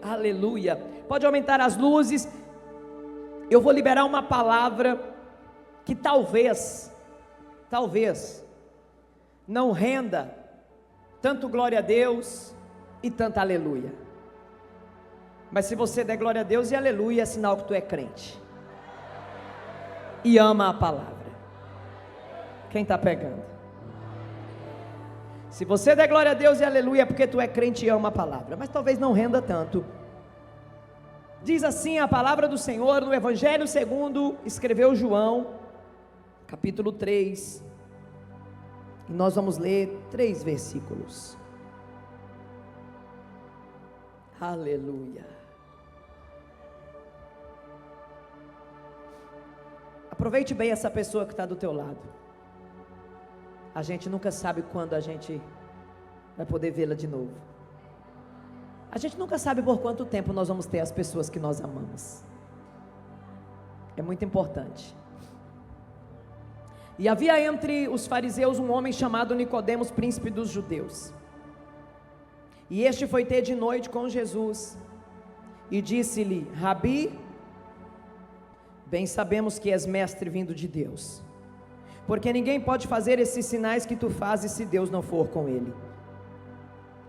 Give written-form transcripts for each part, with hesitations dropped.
Aleluia. Pode aumentar as luzes. Eu vou liberar uma palavra que talvez não renda tanto glória a Deus e tanta aleluia. Mas se você der glória a Deus e aleluia, é sinal que tu é crente e ama a palavra. Quem está pegando? Se você der glória a Deus e aleluia, é porque tu é crente e ama a palavra. Mas talvez não renda tanto. Diz assim a palavra do Senhor no Evangelho segundo escreveu João, capítulo 3. E nós vamos ler 3 versículos. Aleluia. Aproveite bem essa pessoa que está do teu lado. A gente nunca sabe quando a gente vai poder vê-la de novo. A gente nunca sabe por quanto tempo nós vamos ter as pessoas que nós amamos. É muito importante. E havia entre os fariseus um homem chamado Nicodemos, príncipe dos judeus. E este foi ter de noite com Jesus, e disse-lhe: Rabi, bem sabemos que és mestre vindo de Deus, porque ninguém pode fazer esses sinais que tu fazes se Deus não for com ele.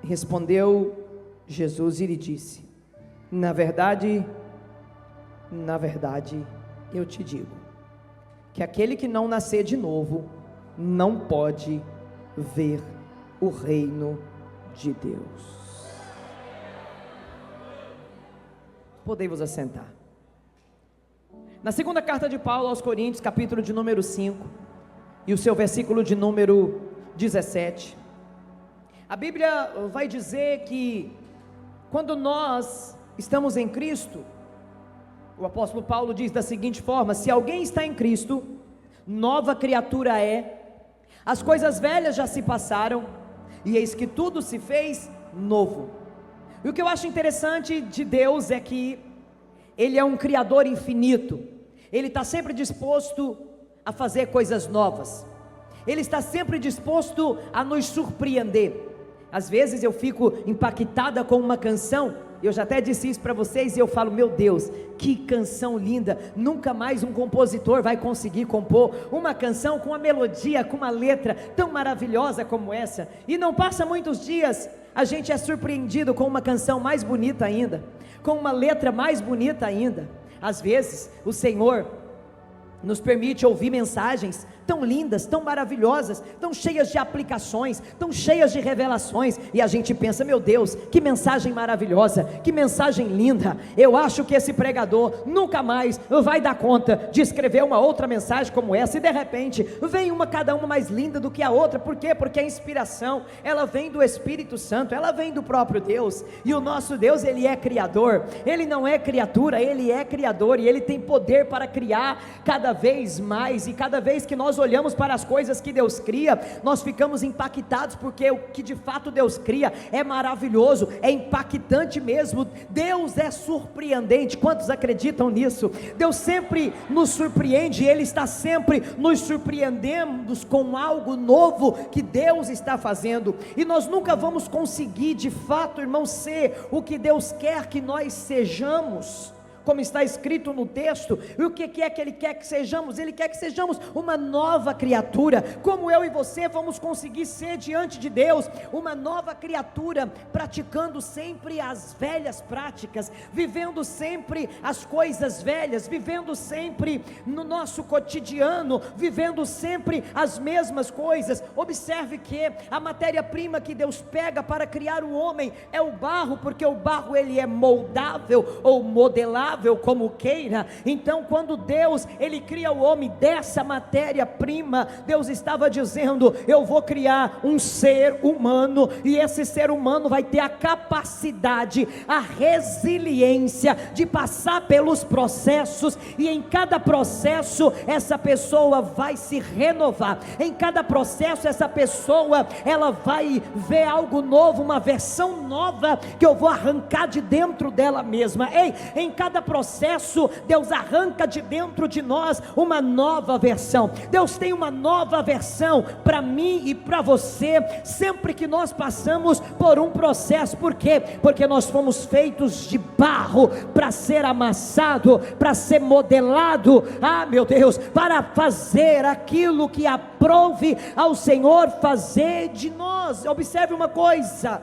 Respondeu Jesus e lhe disse: na verdade, eu te digo, que aquele que não nascer de novo, não pode ver o reino de Deus. Podei-vos assentar. Na segunda carta de Paulo aos Coríntios, capítulo de número 5, e o seu versículo de número 17, a Bíblia vai dizer que quando nós estamos em Cristo, o apóstolo Paulo diz da seguinte forma: se alguém está em Cristo, nova criatura é, as coisas velhas já se passaram, e eis que tudo se fez novo. E o que eu acho interessante de Deus é que Ele é um Criador infinito. Ele está sempre disposto a fazer coisas novas. Ele está sempre disposto a nos surpreender. Às vezes eu fico impactada com uma canção. Eu já até disse isso para vocês e eu falo: meu Deus, que canção linda. Nunca mais um compositor vai conseguir compor uma canção com uma melodia, com uma letra tão maravilhosa como essa. E não passa muitos dias, a gente é surpreendido com uma canção mais bonita ainda, com uma letra mais bonita ainda. Às vezes o Senhor nos permite ouvir mensagens tão lindas, tão maravilhosas, tão cheias de aplicações, tão cheias de revelações, e a gente pensa: meu Deus, que mensagem maravilhosa, que mensagem linda. Eu acho que esse pregador nunca mais vai dar conta de escrever uma outra mensagem como essa, e de repente vem cada uma mais linda do que a outra. Por quê? Porque a inspiração, ela vem do Espírito Santo, ela vem do próprio Deus, e o nosso Deus, Ele é Criador, Ele não é criatura, Ele é Criador, e Ele tem poder para criar cada vez mais. E cada vez que nós olhamos para as coisas que Deus cria, nós ficamos impactados, porque o que de fato Deus cria é maravilhoso, é impactante mesmo. Deus é surpreendente. Quantos acreditam nisso? Deus sempre nos surpreende, Ele está sempre nos surpreendendo com algo novo que Deus está fazendo, e nós nunca vamos conseguir de fato, irmão, ser o que Deus quer que nós sejamos, como está escrito no texto. E o que é que Ele quer que sejamos? Ele quer que sejamos uma nova criatura. Como eu e você vamos conseguir ser diante de Deus uma nova criatura? Praticando sempre as velhas práticas, vivendo sempre as coisas velhas, vivendo sempre no nosso cotidiano, vivendo sempre as mesmas coisas. Observe que a matéria-prima que Deus pega para criar o homem é o barro, porque o barro ele é moldável ou modelável, como queira. Então quando Deus ele cria o homem dessa matéria-prima, Deus estava dizendo: eu vou criar um ser humano, e esse ser humano vai ter a capacidade, a resiliência de passar pelos processos, e em cada processo essa pessoa vai se renovar. Em cada processo essa pessoa ela vai ver algo novo, uma versão nova que eu vou arrancar de dentro dela mesma. Em cada processo, Deus arranca de dentro de nós uma nova versão. Deus tem uma nova versão para mim e para você, sempre que nós passamos por um processo. Por quê? Porque nós fomos feitos de barro para ser amassado, para ser modelado, meu Deus, para fazer aquilo que aprouve ao Senhor fazer de nós. Observe uma coisa: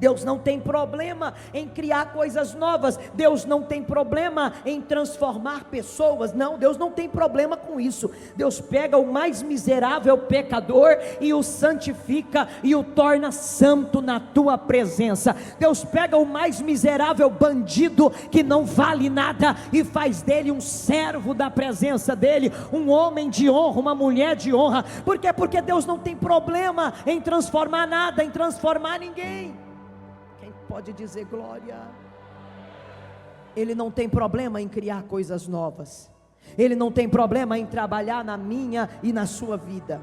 Deus não tem problema em criar coisas novas, Deus não tem problema em transformar pessoas, não, Deus não tem problema com isso. Deus pega o mais miserável pecador e o santifica e o torna santo na tua presença. Deus pega o mais miserável bandido que não vale nada e faz dele um servo da presença dele, um homem de honra, uma mulher de honra. Por quê? Porque Deus não tem problema em transformar nada, em transformar ninguém. Pode dizer glória. Ele não tem problema em criar coisas novas, Ele não tem problema em trabalhar na minha e na sua vida.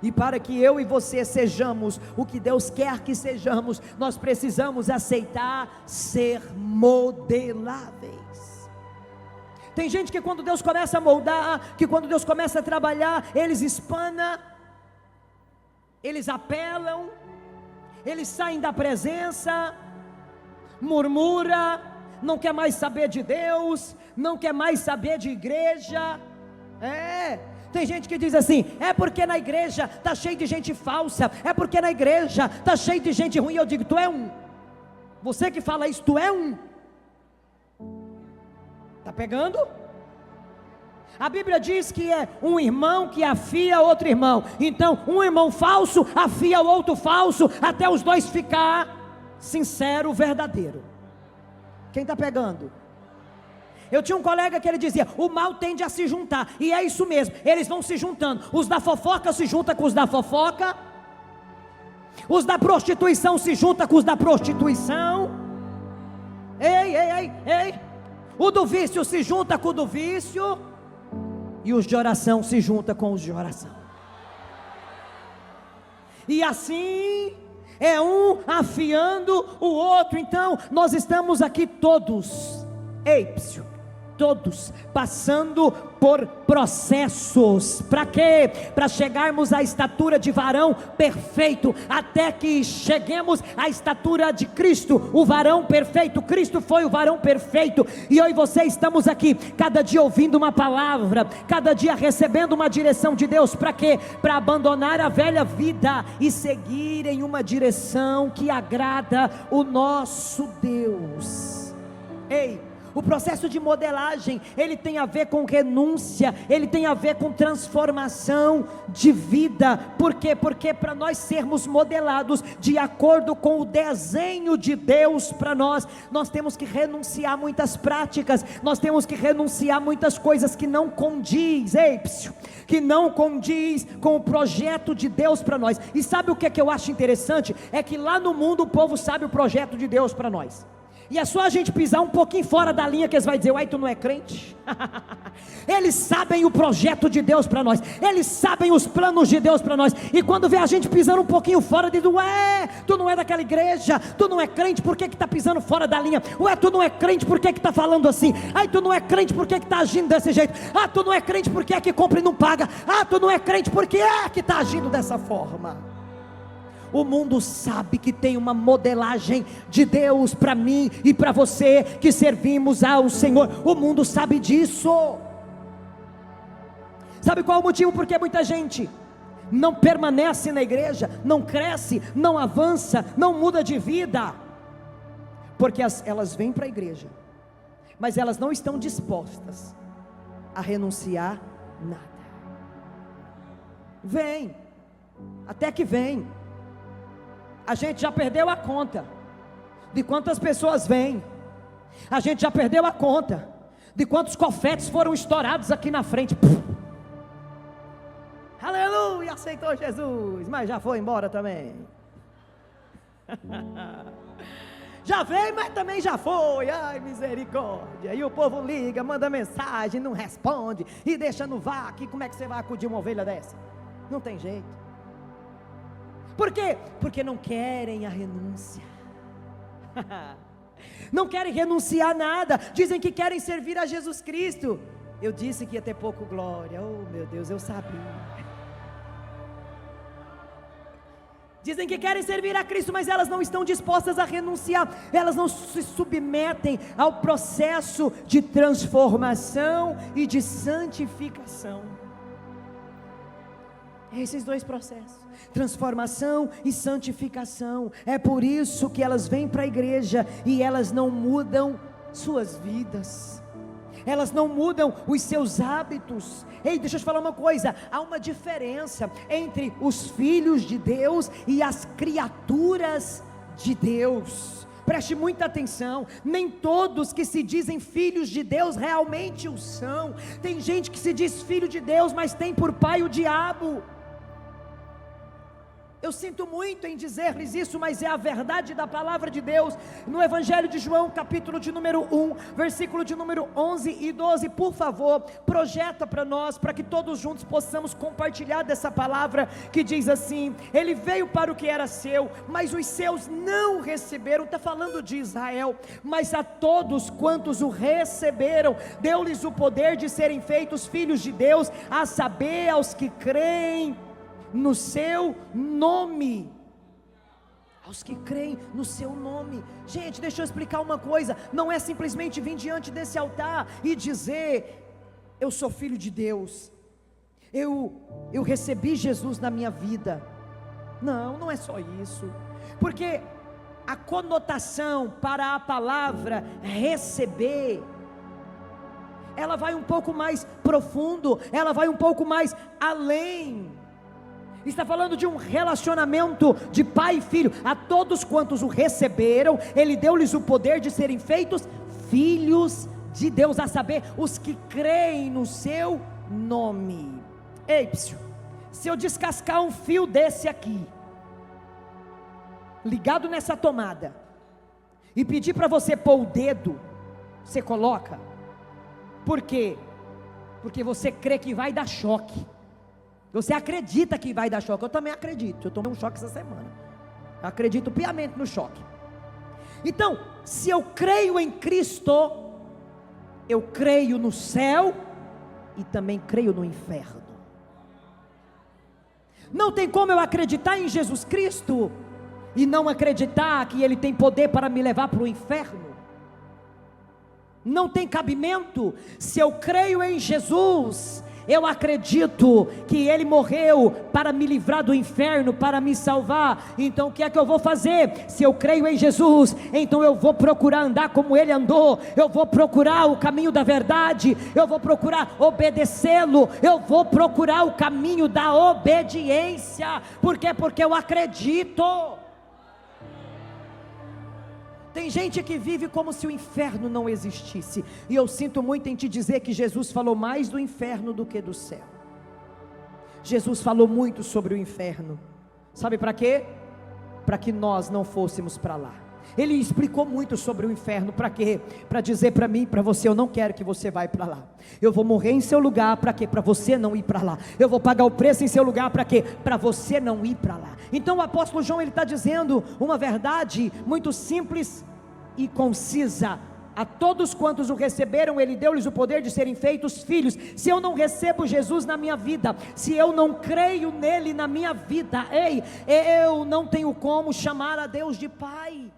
E para que eu e você sejamos o que Deus quer que sejamos, nós precisamos aceitar ser modeláveis. Tem gente que quando Deus começa a moldar, que quando Deus começa a trabalhar, eles espanam, eles apelam, eles saem da presença, murmura, não quer mais saber de Deus, não quer mais saber de igreja. Tem gente que diz assim: é porque na igreja está cheio de gente falsa, é porque na igreja está cheio de gente ruim. Eu digo: tu é um. Você que fala isso, tu é um. Está pegando? A Bíblia diz que é um irmão que afia outro irmão. Então um irmão falso afia o outro falso, até os dois ficar sincero, verdadeiro. Quem está pegando? Eu tinha um colega que ele dizia: o mal tende a se juntar, e é isso mesmo, eles vão se juntando. Os da fofoca se juntam com os da fofoca, os da prostituição se juntam com os da prostituição. Ei, o do vício se junta com o do vício, e os de oração se juntam com os de oração. E assim é um afiando o outro. Então nós estamos aqui todos, todos passando por processos. Para quê? Para chegarmos à estatura de varão perfeito, até que cheguemos à estatura de Cristo, o varão perfeito. Cristo foi o varão perfeito, e eu e você estamos aqui, cada dia ouvindo uma palavra, cada dia recebendo uma direção de Deus. Para quê? Para abandonar a velha vida e seguir em uma direção que agrada o nosso Deus. O processo de modelagem, ele tem a ver com renúncia, ele tem a ver com transformação de vida. Por quê? Porque para nós sermos modelados de acordo com o desenho de Deus para nós, nós temos que renunciar a muitas práticas, nós temos que renunciar a muitas coisas que não condiz, que não condiz com o projeto de Deus para nós. E sabe o que é que eu acho interessante? É que lá no mundo o povo sabe o projeto de Deus para nós, e é só a gente pisar um pouquinho fora da linha que eles vão dizer: uai, tu não é crente? Eles sabem o projeto de Deus para nós, eles sabem os planos de Deus para nós, e quando vê a gente pisando um pouquinho fora, diz: ué, tu não é daquela igreja, tu não é crente, por que está pisando fora da linha? Ué, tu não é crente, por que está falando assim? Ai, tu não é crente, por que está agindo desse jeito? Ah, tu não é crente, por que é que compra e não paga? Ah, tu não é crente, por que é que está agindo dessa forma? O mundo sabe que tem uma modelagem de Deus para mim e para você, que servimos ao Senhor. O mundo sabe disso. Sabe qual é o motivo? Porque muita gente não permanece na igreja, não cresce, não avança, não muda de vida, porque elas vêm para a igreja, mas elas não estão dispostas a renunciar nada. Vem, até que vem. A gente já perdeu a conta de quantas pessoas vêm. A gente já perdeu a conta de quantos confetes foram estourados aqui na frente. Aleluia, aceitou Jesus, mas já foi embora também. Já veio, mas também já foi. Ai, misericórdia. E o povo liga, manda mensagem, não responde, e deixa no vácuo. Como é que você vai acudir uma ovelha dessa? Não tem jeito. Por quê? Porque não querem a renúncia. não querem renunciar a nada, dizem que querem servir a Jesus Cristo. Eu disse que ia ter pouco glória, oh meu Deus, eu sabia. Dizem que querem servir a Cristo, mas elas não estão dispostas a renunciar, elas não se submetem ao processo de transformação e de santificação. Esses dois processos, transformação e santificação, é por isso que elas vêm para a igreja e elas não mudam suas vidas, elas não mudam os seus hábitos. Ei, deixa eu te falar uma coisa, há uma diferença entre os filhos de Deus e as criaturas de Deus. Preste muita atenção, nem todos que se dizem filhos de Deus realmente o são. Tem gente que se diz filho de Deus, mas tem por pai o diabo. Eu sinto muito em dizer-lhes isso, mas é a verdade da palavra de Deus. No Evangelho de João, capítulo de número 1, versículo de número 11 e 12, por favor, projeta para nós, para que todos juntos possamos compartilhar dessa palavra, que diz assim: ele veio para o que era seu, mas os seus não receberam. Está falando de Israel, mas a todos quantos o receberam, deu-lhes o poder de serem feitos filhos de Deus, a saber, aos que creem no seu nome. Aos que creem no seu nome. Gente, deixa eu explicar uma coisa, não é simplesmente vir diante desse altar e dizer: eu sou filho de Deus, eu recebi Jesus na minha vida. Não, não é só isso, porque a conotação para a palavra receber, ela vai um pouco mais profundo, ela vai um pouco mais além. Está falando de um relacionamento de pai e filho. A todos quantos o receberam, ele deu-lhes o poder de serem feitos filhos de Deus, a saber, os que creem no seu nome. Ei, se eu descascar um fio desse aqui, ligado nessa tomada, e pedir para você pôr o dedo, você coloca? Por quê? Porque você crê que vai dar choque. Você acredita que vai dar choque. Eu também acredito, eu tomei um choque essa semana, eu acredito piamente no choque. Então, se eu creio em Cristo, eu creio no céu e também creio no inferno. Não tem como eu acreditar em Jesus Cristo e não acreditar que Ele tem poder para me levar para o inferno. Não tem cabimento. Se eu creio em Jesus, eu acredito que Ele morreu para me livrar do inferno, para me salvar. Então o que é que eu vou fazer? Se eu creio em Jesus, então eu vou procurar andar como Ele andou, eu vou procurar o caminho da verdade, eu vou procurar obedecê-lo, eu vou procurar o caminho da obediência. Por quê? Porque eu acredito. Tem gente que vive como se o inferno não existisse, e eu sinto muito em te dizer que Jesus falou mais do inferno do que do céu. Jesus falou muito sobre o inferno, sabe para quê? Para que nós não fôssemos para lá. Ele explicou muito sobre o inferno, para quê? Para dizer para mim e para você: eu não quero que você vá para lá, eu vou morrer em seu lugar, para quê? Para você não ir para lá, eu vou pagar o preço em seu lugar, para quê? Para você não ir para lá. Então o apóstolo João, ele está dizendo uma verdade muito simples e concisa: a todos quantos o receberam, Ele deu-lhes o poder de serem feitos filhos. Se eu não recebo Jesus na minha vida, se eu não creio nele na minha vida, ei, eu não tenho como chamar a Deus de Pai.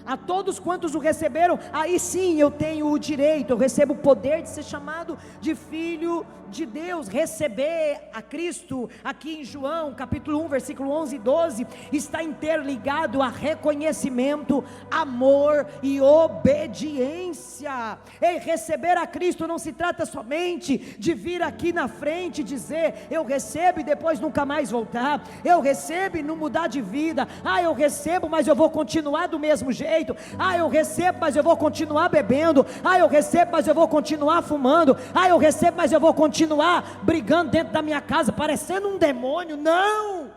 A todos quantos o receberam, aí sim eu tenho o direito, eu recebo o poder de ser chamado de filho de Deus. Receber a Cristo, aqui em João capítulo 1, versículo 11 e 12, está interligado a reconhecimento, amor e obediência. Ei, receber a Cristo não se trata somente de vir aqui na frente e dizer: eu recebo e depois nunca mais voltar, eu recebo e não mudar de vida, eu recebo mas eu vou continuar do mesmo jeito, eu recebo mas eu vou continuar bebendo, eu recebo mas eu vou continuar fumando, eu recebo mas eu vou continuar brigando dentro da minha casa, parecendo um demônio. Não!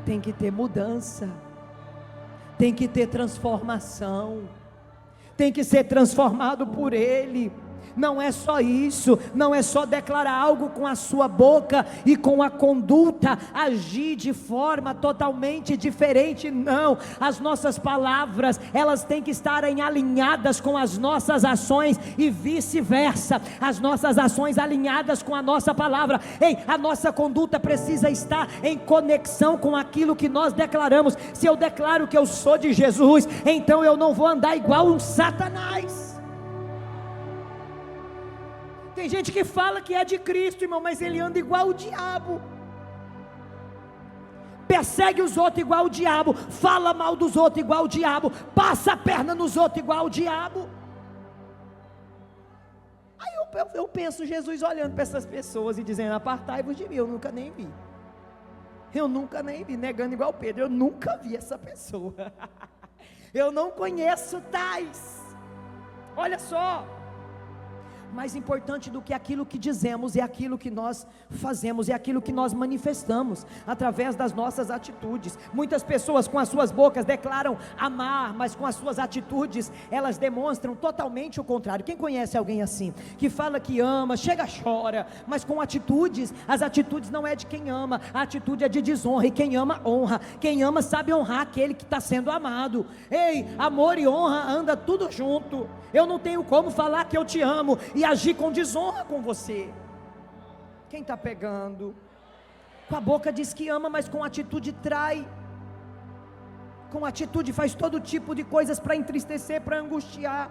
Tem que ter mudança, tem que ter transformação, tem que ser transformado por Ele. Não é só isso, não é só declarar algo com a sua boca e com a conduta agir de forma totalmente diferente, não. As nossas palavras, elas têm que estarem alinhadas com as nossas ações e vice-versa, as nossas ações alinhadas com a nossa palavra. Ei, a nossa conduta precisa estar em conexão com aquilo que nós declaramos. Se eu declaro que eu sou de Jesus, então eu não vou andar igual um Satanás. Tem gente que fala que é de Cristo, irmão, mas ele anda igual o diabo, persegue os outros igual o diabo, fala mal dos outros igual o diabo, passa a perna nos outros igual o diabo. Aí eu penso Jesus olhando para essas pessoas e dizendo: apartai-vos de mim, eu nunca nem vi, negando igual Pedro, eu nunca vi essa pessoa, eu não conheço tais. Olha só, mais importante do que aquilo que dizemos é aquilo que nós fazemos, é aquilo que nós manifestamos através das nossas atitudes. Muitas pessoas com as suas bocas declaram amar, mas com as suas atitudes elas demonstram totalmente o contrário. Quem conhece alguém assim, que fala que ama, chega, chora, mas com atitudes, as atitudes não é de quem ama, a atitude é de desonra, e quem ama honra, quem ama sabe honrar aquele que está sendo amado. Ei, amor e honra anda tudo junto. Eu não tenho como falar que eu te amo e agir com desonra com você. Quem está pegando? Com a boca diz que ama, mas com atitude trai, com atitude faz todo tipo de coisas para entristecer, para angustiar.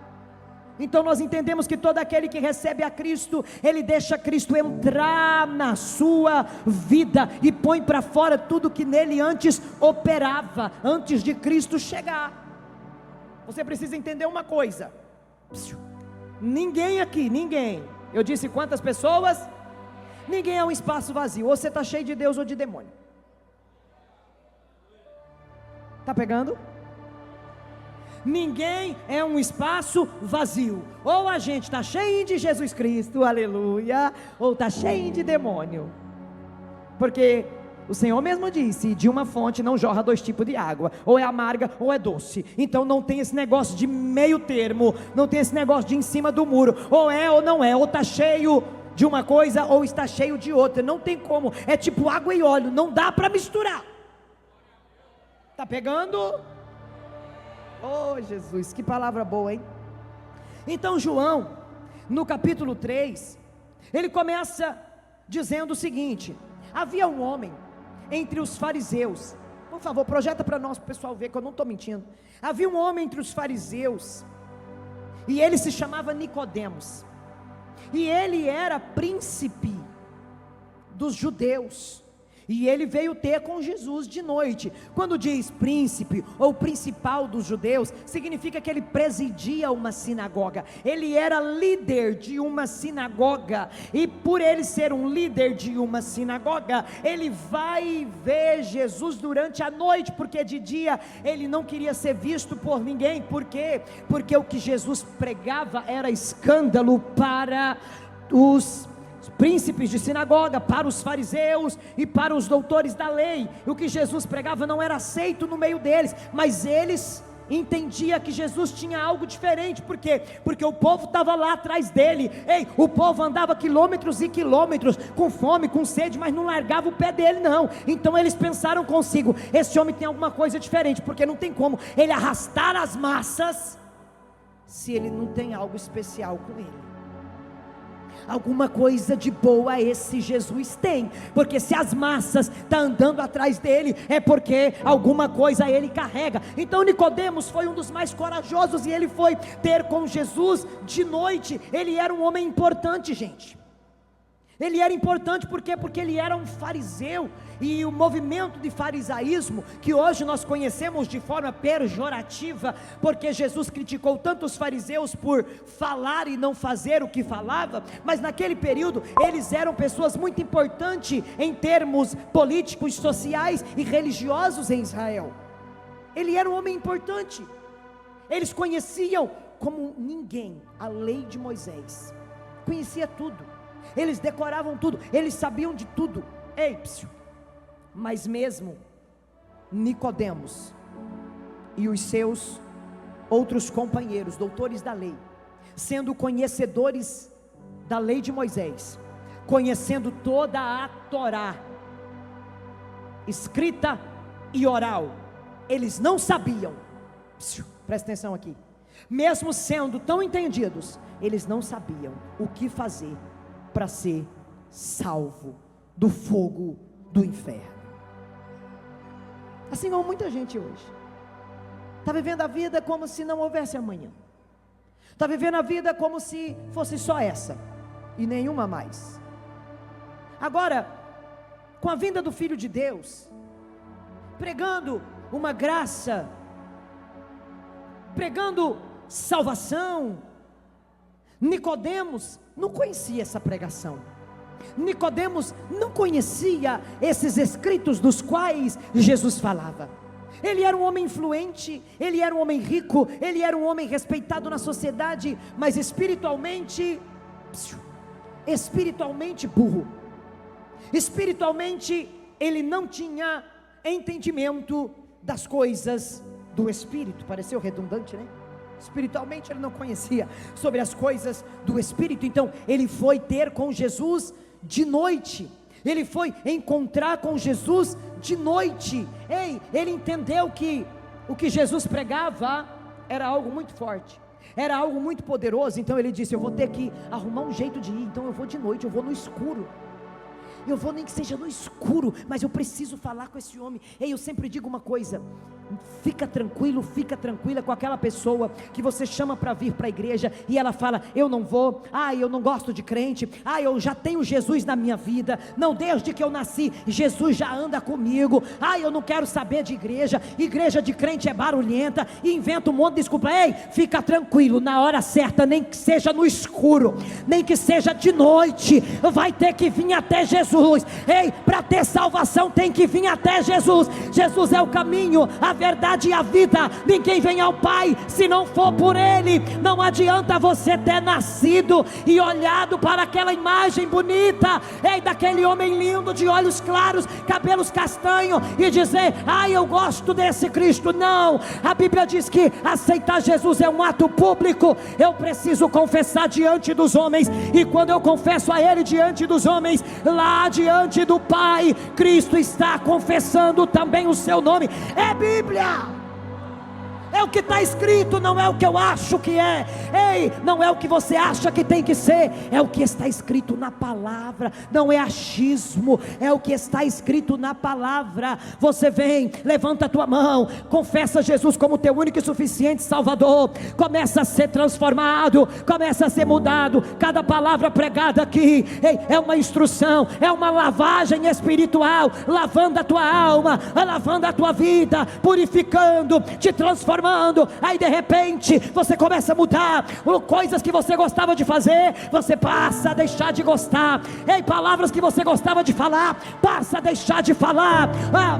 Então nós entendemos que todo aquele que recebe a Cristo, ele deixa Cristo entrar na sua vida e põe para fora tudo que nele antes operava, antes de Cristo chegar. Você precisa entender uma coisa: ninguém aqui, eu disse quantas pessoas? Ninguém é um espaço vazio. Ou você está cheio de Deus ou de demônio. Está pegando? Ninguém é um espaço vazio. Ou a gente está cheio de Jesus Cristo, aleluia, ou está cheio de demônio. Porque o Senhor mesmo disse: de uma fonte não jorra dois tipos de água, ou é amarga ou é doce. Então não tem esse negócio de meio termo, não tem esse negócio de em cima do muro, ou é ou não é, ou está cheio de uma coisa ou está cheio de outra, não tem como, é tipo água e óleo, não dá para misturar. Está pegando? Oh Jesus, que palavra boa, hein? Então João, no capítulo 3, ele começa dizendo o seguinte: havia um homem entre os fariseus, por favor projeta para nós, para o pessoal ver que eu não estou mentindo. Havia um homem entre os fariseus, e ele se chamava Nicodemos, e ele era príncipe dos judeus, e ele veio ter com Jesus de noite. Quando diz príncipe ou principal dos judeus, significa que ele presidia uma sinagoga, ele era líder de uma sinagoga, e por ele ser um líder de uma sinagoga, ele vai ver Jesus durante a noite, porque de dia ele não queria ser visto por ninguém. Por quê? Porque o que Jesus pregava era escândalo para os príncipes de sinagoga, para os fariseus e para os doutores da lei. O que Jesus pregava não era aceito no meio deles, mas eles entendiam que Jesus tinha algo diferente. Por quê? Porque o povo estava lá atrás dele. Ei, o povo andava quilômetros e quilômetros, com fome, com sede, mas não largava o pé dele não. Então eles pensaram consigo: esse homem tem alguma coisa diferente, porque não tem como ele arrastar as massas se ele não tem algo especial com ele. Alguma coisa de boa esse Jesus tem, porque se as massas estão andando atrás dele, é porque alguma coisa ele carrega. Então Nicodemos foi um dos mais corajosos, e ele foi ter com Jesus de noite. Ele era um homem importante, gente. Ele era importante porque ele era um fariseu, e o movimento de farisaísmo, que hoje nós conhecemos de forma pejorativa, porque Jesus criticou tanto os fariseus por falar e não fazer o que falava, mas naquele período eles eram pessoas muito importantes em termos políticos, sociais e religiosos em Israel. Ele era um homem importante, eles conheciam como ninguém a lei de Moisés, conhecia tudo, eles decoravam tudo, eles sabiam de tudo. Ei, mas mesmo Nicodemos e os seus outros companheiros, doutores da lei, sendo conhecedores da lei de Moisés, conhecendo toda a Torá, escrita e oral, eles não sabiam, presta atenção aqui, mesmo sendo tão entendidos, eles não sabiam o que fazer para ser salvo do fogo do inferno. Assim como muita gente hoje está vivendo a vida como se não houvesse amanhã, está vivendo a vida como se fosse só essa e nenhuma mais. Agora, com a vinda do Filho de Deus, pregando uma graça, pregando salvação, Nicodemos não conhecia essa pregação. Nicodemos não conhecia esses escritos dos quais Jesus falava. Ele era um homem influente, ele era um homem rico, ele era um homem respeitado na sociedade, mas espiritualmente burro. Espiritualmente ele não tinha entendimento das coisas do Espírito. Pareceu redundante, né? Espiritualmente ele não conhecia sobre as coisas do Espírito. Então ele foi ter com Jesus de noite, ele foi encontrar com Jesus de noite. Ele entendeu que o que Jesus pregava era algo muito forte, era algo muito poderoso. Então ele disse: eu vou ter que arrumar um jeito de ir, então eu vou de noite, eu vou no escuro, eu vou nem que seja no escuro, mas eu preciso falar com esse homem. Eu sempre digo uma coisa: fica tranquilo, fica tranquila com aquela pessoa que você chama para vir para a igreja e ela fala: eu não vou, eu não gosto de crente, eu já tenho Jesus na minha vida, não, desde que eu nasci Jesus já anda comigo, eu não quero saber de igreja de crente é barulhenta, e inventa um monte de desculpa. Fica tranquilo, na hora certa, nem que seja no escuro, nem que seja de noite, vai ter que vir até Jesus. Para ter salvação tem que vir até Jesus. Jesus é o caminho, a verdade e a vida. Ninguém vem ao Pai se não for por Ele. Não adianta você ter nascido e olhado para aquela imagem bonita, daquele homem lindo de olhos claros, cabelos castanhos, e dizer: eu gosto desse Cristo. Não, a Bíblia diz que aceitar Jesus é um ato público. Eu preciso confessar diante dos homens, e quando eu confesso a Ele diante dos homens, lá diante do Pai, Cristo está confessando também o seu nome. É Bíblia, é o que está escrito, não é o que eu acho que é. Não é o que você acha que tem que ser, é o que está escrito na palavra. Não é achismo, é o que está escrito na palavra. Você vem, levanta a tua mão, confessa Jesus como teu único e suficiente Salvador, começa a ser transformado, começa a ser mudado. Cada palavra pregada aqui é uma instrução, é uma lavagem espiritual, lavando a tua alma, lavando a tua vida, purificando, te transformando. Aí de repente você começa a mudar. Coisas que você gostava de fazer, você passa a deixar de gostar. Palavras que você gostava de falar, passa a deixar de falar.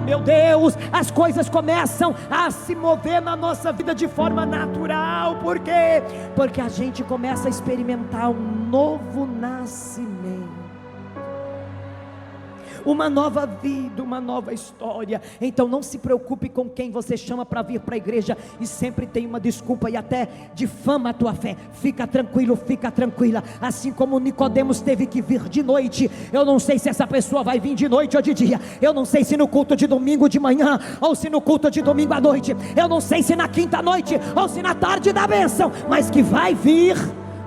Meu Deus, as coisas começam a se mover na nossa vida de forma natural. Por quê? Porque a gente começa a experimentar um novo nascimento, uma nova vida, uma nova história. Então não se preocupe com quem você chama para vir para a igreja e sempre tem uma desculpa e até difama a tua fé. Fica tranquilo, fica tranquila. Assim como Nicodemos teve que vir de noite, eu não sei se essa pessoa vai vir de noite ou de dia, eu não sei se no culto de domingo de manhã ou se no culto de domingo à noite, eu não sei se na quinta noite ou se na tarde da bênção, mas que vai vir.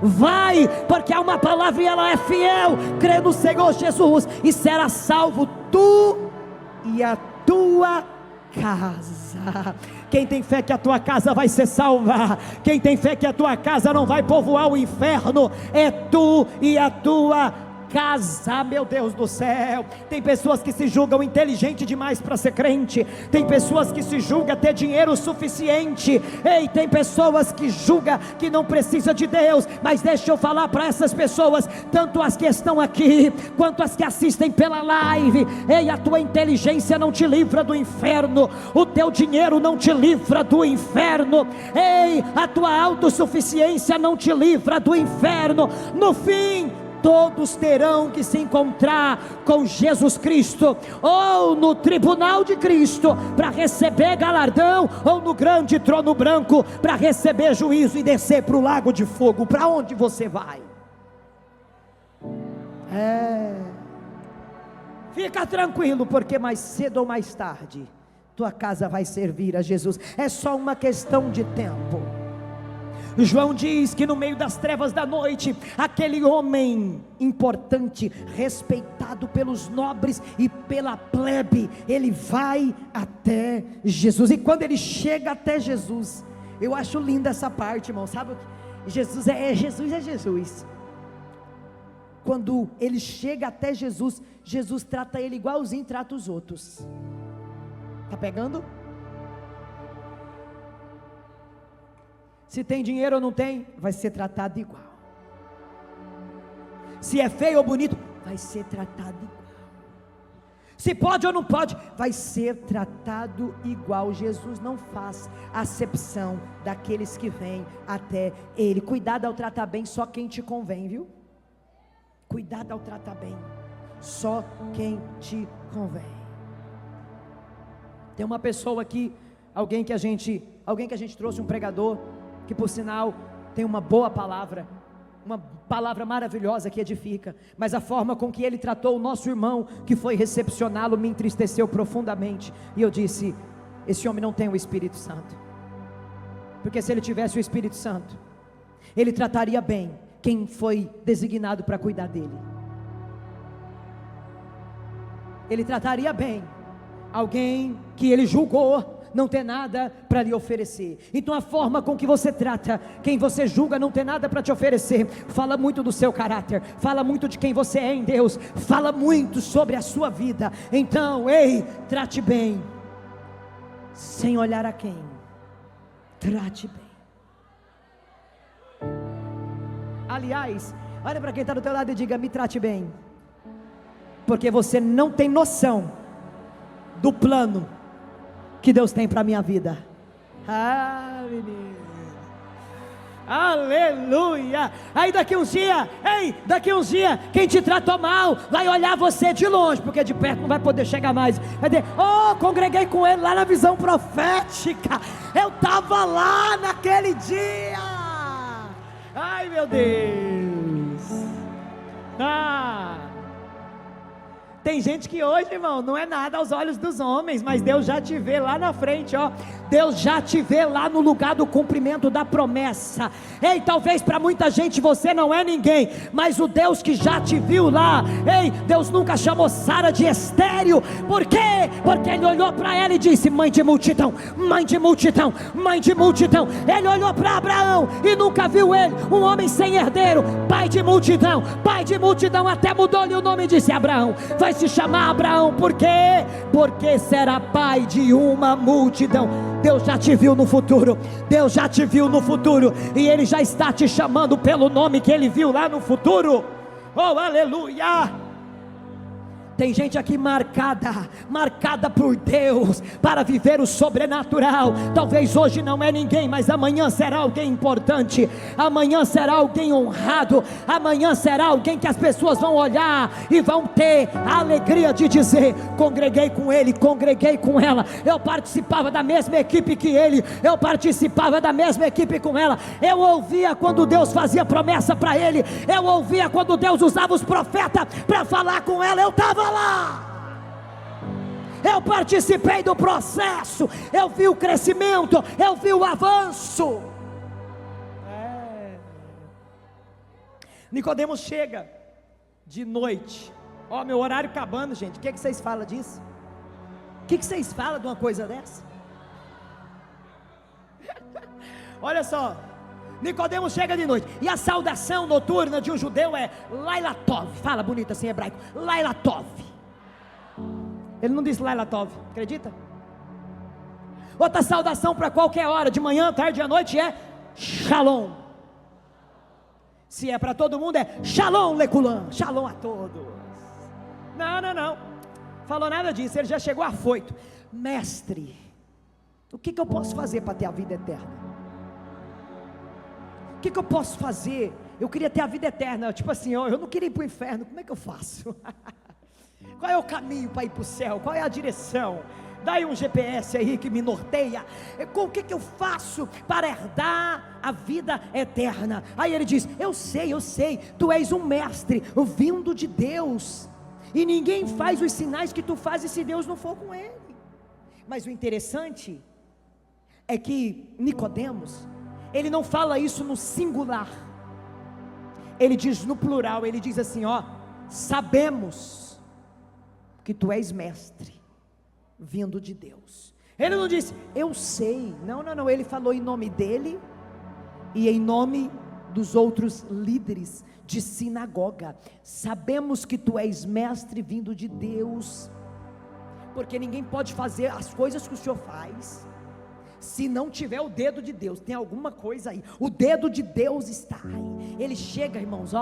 Vai, porque há uma palavra e ela é fiel. Crê no Senhor Jesus e será salvo tu e a tua casa. Quem tem fé que a tua casa vai ser salva, quem tem fé que a tua casa não vai povoar o inferno, é tu e a tua casa. Meu Deus do céu, tem pessoas que se julgam inteligente demais para ser crente, tem pessoas que se julgam ter dinheiro suficiente, tem pessoas que julgam que não precisa de Deus. Mas deixa eu falar para essas pessoas, tanto as que estão aqui, quanto as que assistem pela live, a tua inteligência não te livra do inferno, o teu dinheiro não te livra do inferno, a tua autossuficiência não te livra do inferno. No fim, todos terão que se encontrar com Jesus Cristo, ou no tribunal de Cristo para receber galardão, ou no grande trono branco para receber juízo e descer para o lago de fogo. Para onde você vai? Fica tranquilo, porque mais cedo ou mais tarde tua casa vai servir a Jesus. É só uma questão de tempo. João diz que no meio das trevas da noite, aquele homem importante, respeitado pelos nobres e pela plebe, ele vai até Jesus. E quando ele chega até Jesus, eu acho linda essa parte, irmão. Sabe o que? Jesus é Jesus. Quando ele chega até Jesus, Jesus trata ele igualzinho trata os outros. Tá pegando? Se tem dinheiro ou não tem, vai ser tratado igual. Se é feio ou bonito, vai ser tratado igual. Se pode ou não pode, vai ser tratado igual. Jesus não faz acepção daqueles que vêm até Ele. Cuidado ao tratar bem só quem te convém, viu? Cuidado ao tratar bem só quem te convém. Tem uma pessoa aqui, alguém que a gente trouxe, um pregador, que por sinal tem uma boa palavra, uma palavra maravilhosa que edifica, mas a forma com que ele tratou o nosso irmão que foi recepcioná-lo me entristeceu profundamente. E eu disse: esse homem não tem o Espírito Santo, porque se ele tivesse o Espírito Santo, ele trataria bem quem foi designado para cuidar dele. Ele trataria bem alguém que ele julgou não ter nada para lhe oferecer. Então a forma com que você trata quem você julga não ter nada para te oferecer, fala muito do seu caráter, fala muito de quem você é em Deus, fala muito sobre a sua vida. Então, trate bem, sem olhar a quem, trate bem. Aliás, olha para quem está do teu lado e diga: me trate bem, porque você não tem noção do plano que Deus tem para a minha vida. Menino, aleluia. Aí daqui uns dias, quem te tratou mal vai olhar você de longe, porque de perto não vai poder chegar mais. Vai dizer: congreguei com ele lá na visão profética, eu estava lá naquele dia. Ai, meu Deus. Tem gente que hoje, irmão, não é nada aos olhos dos homens, mas Deus já te vê lá na frente, Deus já te vê lá no lugar do cumprimento da promessa. Talvez para muita gente você não é ninguém, mas o Deus que já te viu lá, Deus nunca chamou Sara de estéril. Por quê? Porque Ele olhou para ela e disse: mãe de multidão, mãe de multidão, mãe de multidão. Ele olhou para Abraão e nunca viu ele, um homem sem herdeiro, pai de multidão, até mudou-lhe o nome e disse: Abraão, vai se chamar Abraão. Por quê? Porque será pai de uma multidão. Deus já te viu no futuro, e Ele já está te chamando pelo nome que Ele viu lá no futuro. Aleluia. Tem gente aqui marcada por Deus para viver o sobrenatural. Talvez hoje não é ninguém, mas amanhã será alguém importante, amanhã será alguém honrado, amanhã será alguém que as pessoas vão olhar e vão ter a alegria de dizer: congreguei com ele, congreguei com ela, eu participava da mesma equipe que ele, eu participava da mesma equipe com ela, eu ouvia quando Deus fazia promessa para ele, eu ouvia quando Deus usava os profetas para falar com ela, eu estava lá, eu participei do processo, eu vi o crescimento, eu vi o avanço. Nicodemos chega de noite, meu horário acabando, gente. O que vocês falam disso? O que vocês falam de uma coisa dessa? Olha só, Nicodemos chega de noite, e a saudação noturna de um judeu é Laila Tov. Fala bonito assim em hebraico, Laila Tov. Ele não disse Laila Tov, acredita? Outra saudação para qualquer hora, de manhã, tarde e à noite, é Shalom. Se é para todo mundo, é Shalom Leculam, Shalom a todos. Não falou nada disso, ele já chegou afoito. Mestre, o que eu posso fazer para ter a vida eterna? O que eu posso fazer eu queria ter a vida eterna, tipo assim, eu não queria ir para o inferno, como é que eu faço? Qual é o caminho para ir para o céu? Qual é a direção? Dá aí um GPS aí que me norteia. Com o que eu faço para herdar a vida eterna? Aí ele diz, eu sei, tu és um mestre vindo de Deus, e ninguém faz os sinais que tu fazes se Deus não for com ele. Mas o interessante é que Nicodemos, ele não fala isso no singular, ele diz no plural, ele diz assim, sabemos que tu és mestre vindo de Deus. Ele não disse, eu sei, não, ele falou em nome dele e em nome dos outros líderes de sinagoga. Sabemos que tu és mestre vindo de Deus, porque ninguém pode fazer as coisas que o Senhor faz se não tiver o dedo de Deus. Tem alguma coisa aí, o dedo de Deus está aí. Ele chega, irmãos,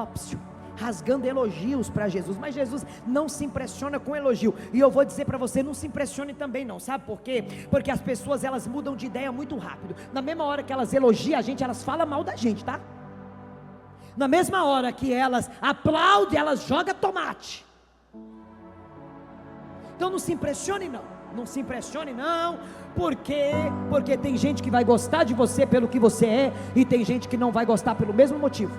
rasgando elogios para Jesus, mas Jesus não se impressiona com elogio, e eu vou dizer para você, não se impressione também não, sabe por quê? Porque as pessoas, elas mudam de ideia muito rápido. Na mesma hora que elas elogiam a gente, elas falam mal da gente, tá? Na mesma hora que elas aplaudem, elas jogam tomate. Então não se impressione não, porque tem gente que vai gostar de você pelo que você é, e tem gente que não vai gostar pelo mesmo motivo.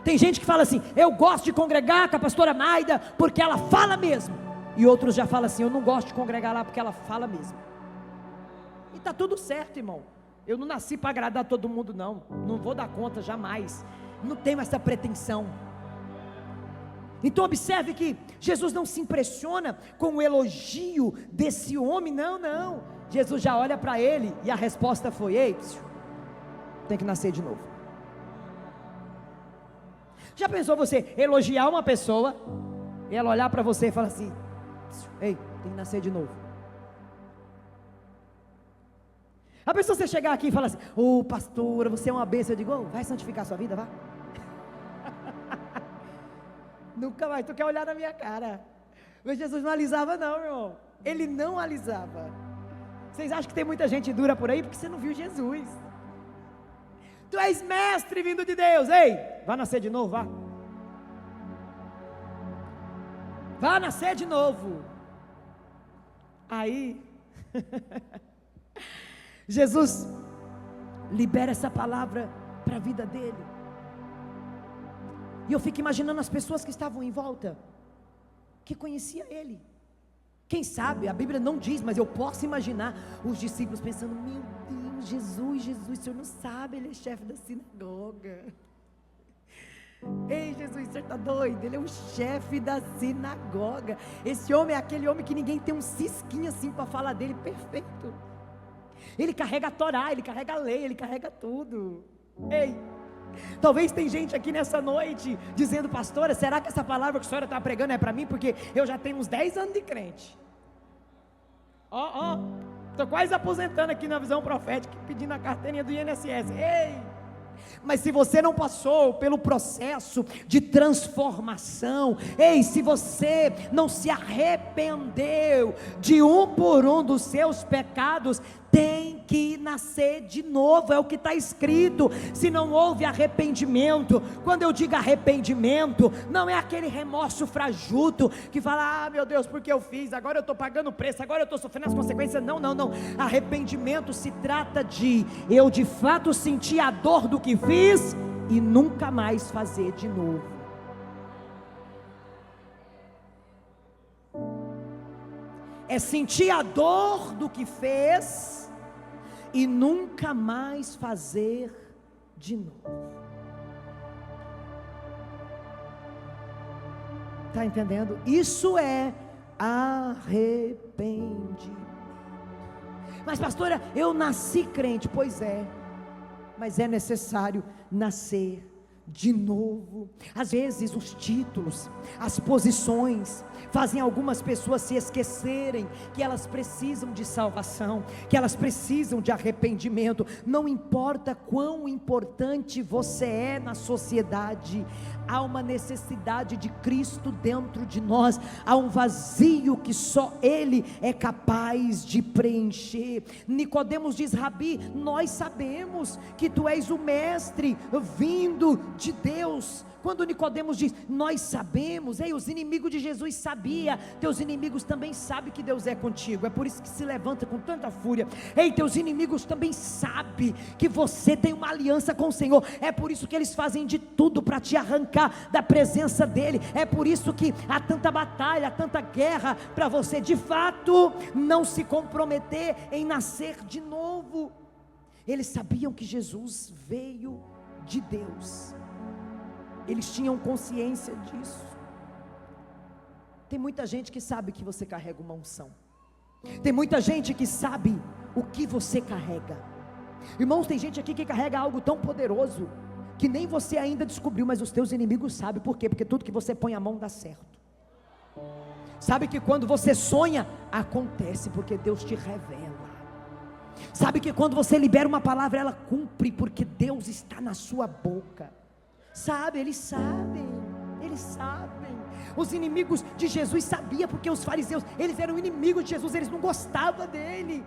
Tem gente que fala assim, eu gosto de congregar com a pastora Maida porque ela fala mesmo, e outros já falam assim, eu não gosto de congregar lá porque ela fala mesmo. E está tudo certo, irmão. Eu não nasci para agradar todo mundo, não vou dar conta jamais, não tenho essa pretensão. Então observe que Jesus não se impressiona com o elogio desse homem, não. Jesus já olha para ele, e a resposta foi, ei, tem que nascer de novo. Já pensou você elogiar uma pessoa, e ela olhar para você e falar assim, ei, tem que nascer de novo? A pessoa, você chegar aqui e falar assim, pastora, você é uma bênção, eu digo, vai santificar sua vida, vá. Nunca mais, tu quer olhar na minha cara. Mas Jesus não alisava não, irmão. Ele não alisava. Vocês acham que tem muita gente dura por aí? Porque você não viu Jesus. Tu és mestre vindo de Deus. Ei, vai nascer de novo, vá. Vai nascer de novo. Aí Jesus libera essa palavra para a vida dele. E eu fico imaginando as pessoas que estavam em volta, que conhecia ele. Quem sabe, a Bíblia não diz, mas eu posso imaginar os discípulos pensando, meu Deus, Jesus, o Senhor não sabe, ele é chefe da sinagoga. Ei, Jesus, o Senhor está doido? Ele é o chefe da sinagoga. Esse homem é aquele homem que ninguém tem um cisquinho assim para falar dele, perfeito. Ele carrega a Torá, ele carrega a lei, ele carrega tudo. Ei, talvez tem gente aqui nessa noite dizendo, pastora, será que essa palavra que a senhora está pregando é para mim? Porque eu já tenho uns 10 anos de crente. Estou quase aposentando aqui na Visão Profética, pedindo a carteirinha do INSS. Ei, mas se você não passou pelo processo de transformação, ei, se você não se arrependeu de um por um dos seus pecados, tem que nascer de novo, é o que está escrito. Se não houve arrependimento, quando eu digo arrependimento, não é aquele remorso fajuto, que fala, meu Deus, porque eu fiz, agora eu estou pagando o preço, agora eu estou sofrendo as consequências, não, arrependimento se trata de, eu de fato senti a dor do que fiz, e nunca mais fazer de novo. É sentir a dor do que fez e nunca mais fazer de novo. Está entendendo? Isso é arrependimento. Mas pastora, eu nasci crente. Pois é, mas é necessário nascer de novo. Às vezes os títulos, as posições fazem algumas pessoas se esquecerem que elas precisam de salvação, que elas precisam de arrependimento. Não importa quão importante você é na sociedade, há uma necessidade de Cristo dentro de nós, há um vazio que só Ele é capaz de preencher. Nicodemos diz: Rabi, nós sabemos que tu és o mestre vindo de Deus. Quando Nicodemos diz, nós sabemos, os inimigos de Jesus sabiam, teus inimigos também sabem que Deus é contigo, é por isso que se levanta com tanta fúria. Teus inimigos também sabem que você tem uma aliança com o Senhor, é por isso que eles fazem de tudo para te arrancar da presença dEle, é por isso que há tanta batalha, tanta guerra, para você de fato não se comprometer em nascer de novo. Eles sabiam que Jesus veio de Deus, eles tinham consciência disso. Tem muita gente que sabe que você carrega uma unção, tem muita gente que sabe o que você carrega. Irmãos, tem gente aqui que carrega algo tão poderoso, que nem você ainda descobriu, mas os teus inimigos sabem. Por quê? Porque tudo que você põe a mão dá certo. Sabe que quando você sonha, acontece, porque Deus te revela. Sabe que quando você libera uma palavra, ela cumpre, porque Deus está na sua boca. Sabe, eles sabem. Os inimigos de Jesus sabiam, porque os fariseus, eles eram inimigos de Jesus, eles não gostavam dele.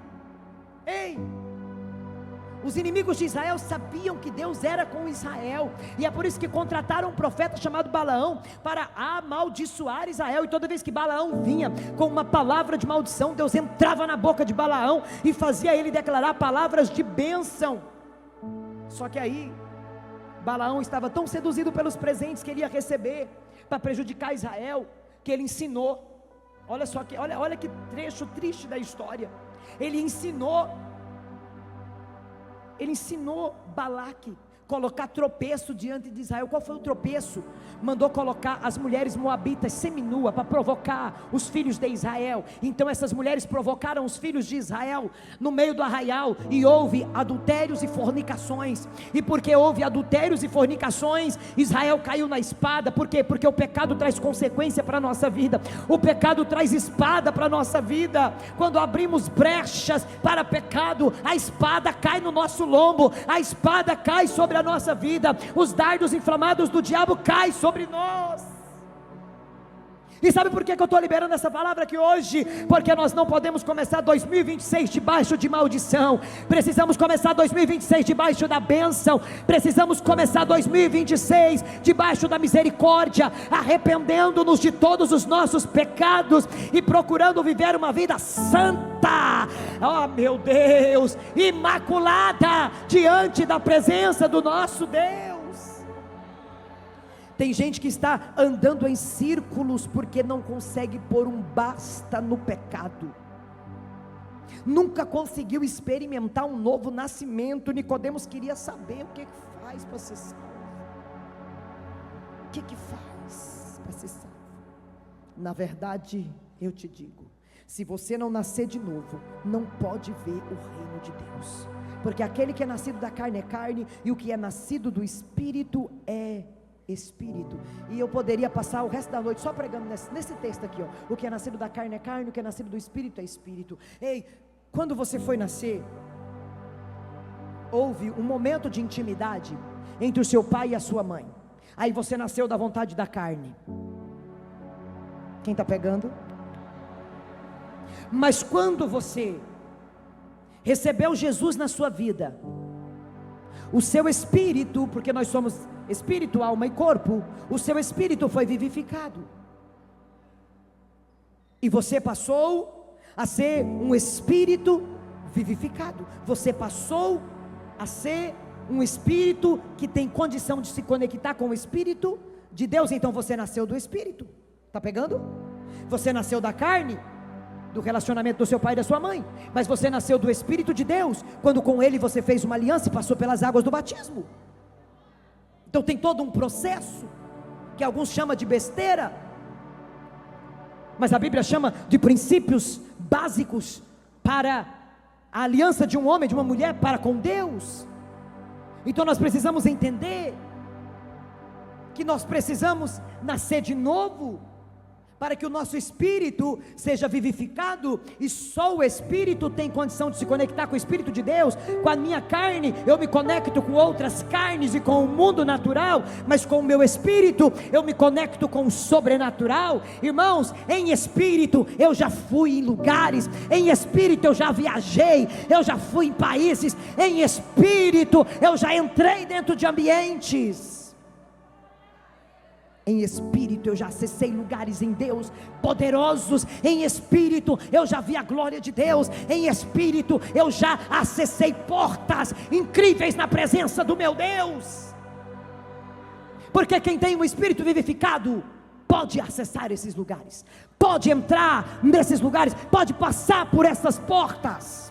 Os inimigos de Israel sabiam que Deus era com Israel, e é por isso que contrataram um profeta chamado Balaão, para amaldiçoar Israel. E toda vez que Balaão vinha com uma palavra de maldição, Deus entrava na boca de Balaão, e fazia ele declarar palavras de bênção. Só que aí, Balaão estava tão seduzido pelos presentes que ele ia receber, para prejudicar Israel, que ele ensinou, olha que trecho triste da história, ele ensinou Balaque colocar tropeço diante de Israel. Qual foi o tropeço? Mandou colocar as mulheres moabitas seminua para provocar os filhos de Israel. Então essas mulheres provocaram os filhos de Israel no meio do arraial, e houve adultérios e fornicações. E porque houve adultérios e fornicações, Israel caiu na espada. Por quê? Porque o pecado traz consequência para a nossa vida, o pecado traz espada para a nossa vida. Quando abrimos brechas para pecado, a espada cai no nosso lombo, a espada cai sobre a nossa vida, os dardos inflamados do diabo caem sobre nós. E sabe por que eu estou liberando essa palavra aqui hoje? Porque nós não podemos começar 2026 debaixo de maldição. Precisamos começar 2026 debaixo da bênção. Precisamos começar 2026 debaixo da misericórdia, arrependendo-nos de todos os nossos pecados e procurando viver uma vida santa, oh meu Deus, imaculada, diante da presença do nosso Deus. Tem gente que está andando em círculos porque não consegue pôr um basta no pecado, nunca conseguiu experimentar um novo nascimento. Nicodemos queria saber o que faz para ser salvo. O que faz para ser salvo? Na verdade, eu te digo, se você não nascer de novo, não pode ver o reino de Deus, porque aquele que é nascido da carne é carne, e o que é nascido do Espírito é Espírito. E eu poderia passar o resto da noite só pregando nesse texto aqui, ó. O que é nascido da carne é carne, o que é nascido do Espírito é Espírito. Quando você foi nascer, houve um momento de intimidade entre o seu pai e a sua mãe. Aí você nasceu da vontade da carne. Quem está pegando? Mas quando você recebeu Jesus na sua vida, o seu espírito, porque nós somos espírito, alma e corpo, o seu espírito foi vivificado, e você passou a ser um espírito vivificado. Você passou a ser um espírito que tem condição de se conectar com o Espírito de Deus. Então você nasceu do Espírito. Está pegando? Você nasceu da carne, do relacionamento do seu pai e da sua mãe, mas você nasceu do Espírito de Deus, quando com Ele você fez uma aliança e passou pelas águas do batismo. Então tem todo um processo, que alguns chamam de besteira, mas a Bíblia chama de princípios básicos para a aliança de um homem e de uma mulher para com Deus. Então nós precisamos entender que nós precisamos nascer de novo, para que o nosso espírito seja vivificado, e só o espírito tem condição de se conectar com o Espírito de Deus. Com a minha carne eu me conecto com outras carnes e com o mundo natural, mas com o meu espírito eu me conecto com o sobrenatural. Irmãos, em espírito eu já fui em lugares, em espírito eu já viajei, eu já fui em países, em espírito eu já entrei dentro de ambientes. Em espírito eu já acessei lugares em Deus poderosos. Em espírito eu já vi a glória de Deus. Em espírito eu já acessei portas incríveis na presença do meu Deus. Porque quem tem um espírito vivificado pode acessar esses lugares, pode entrar nesses lugares, pode passar por essas portas.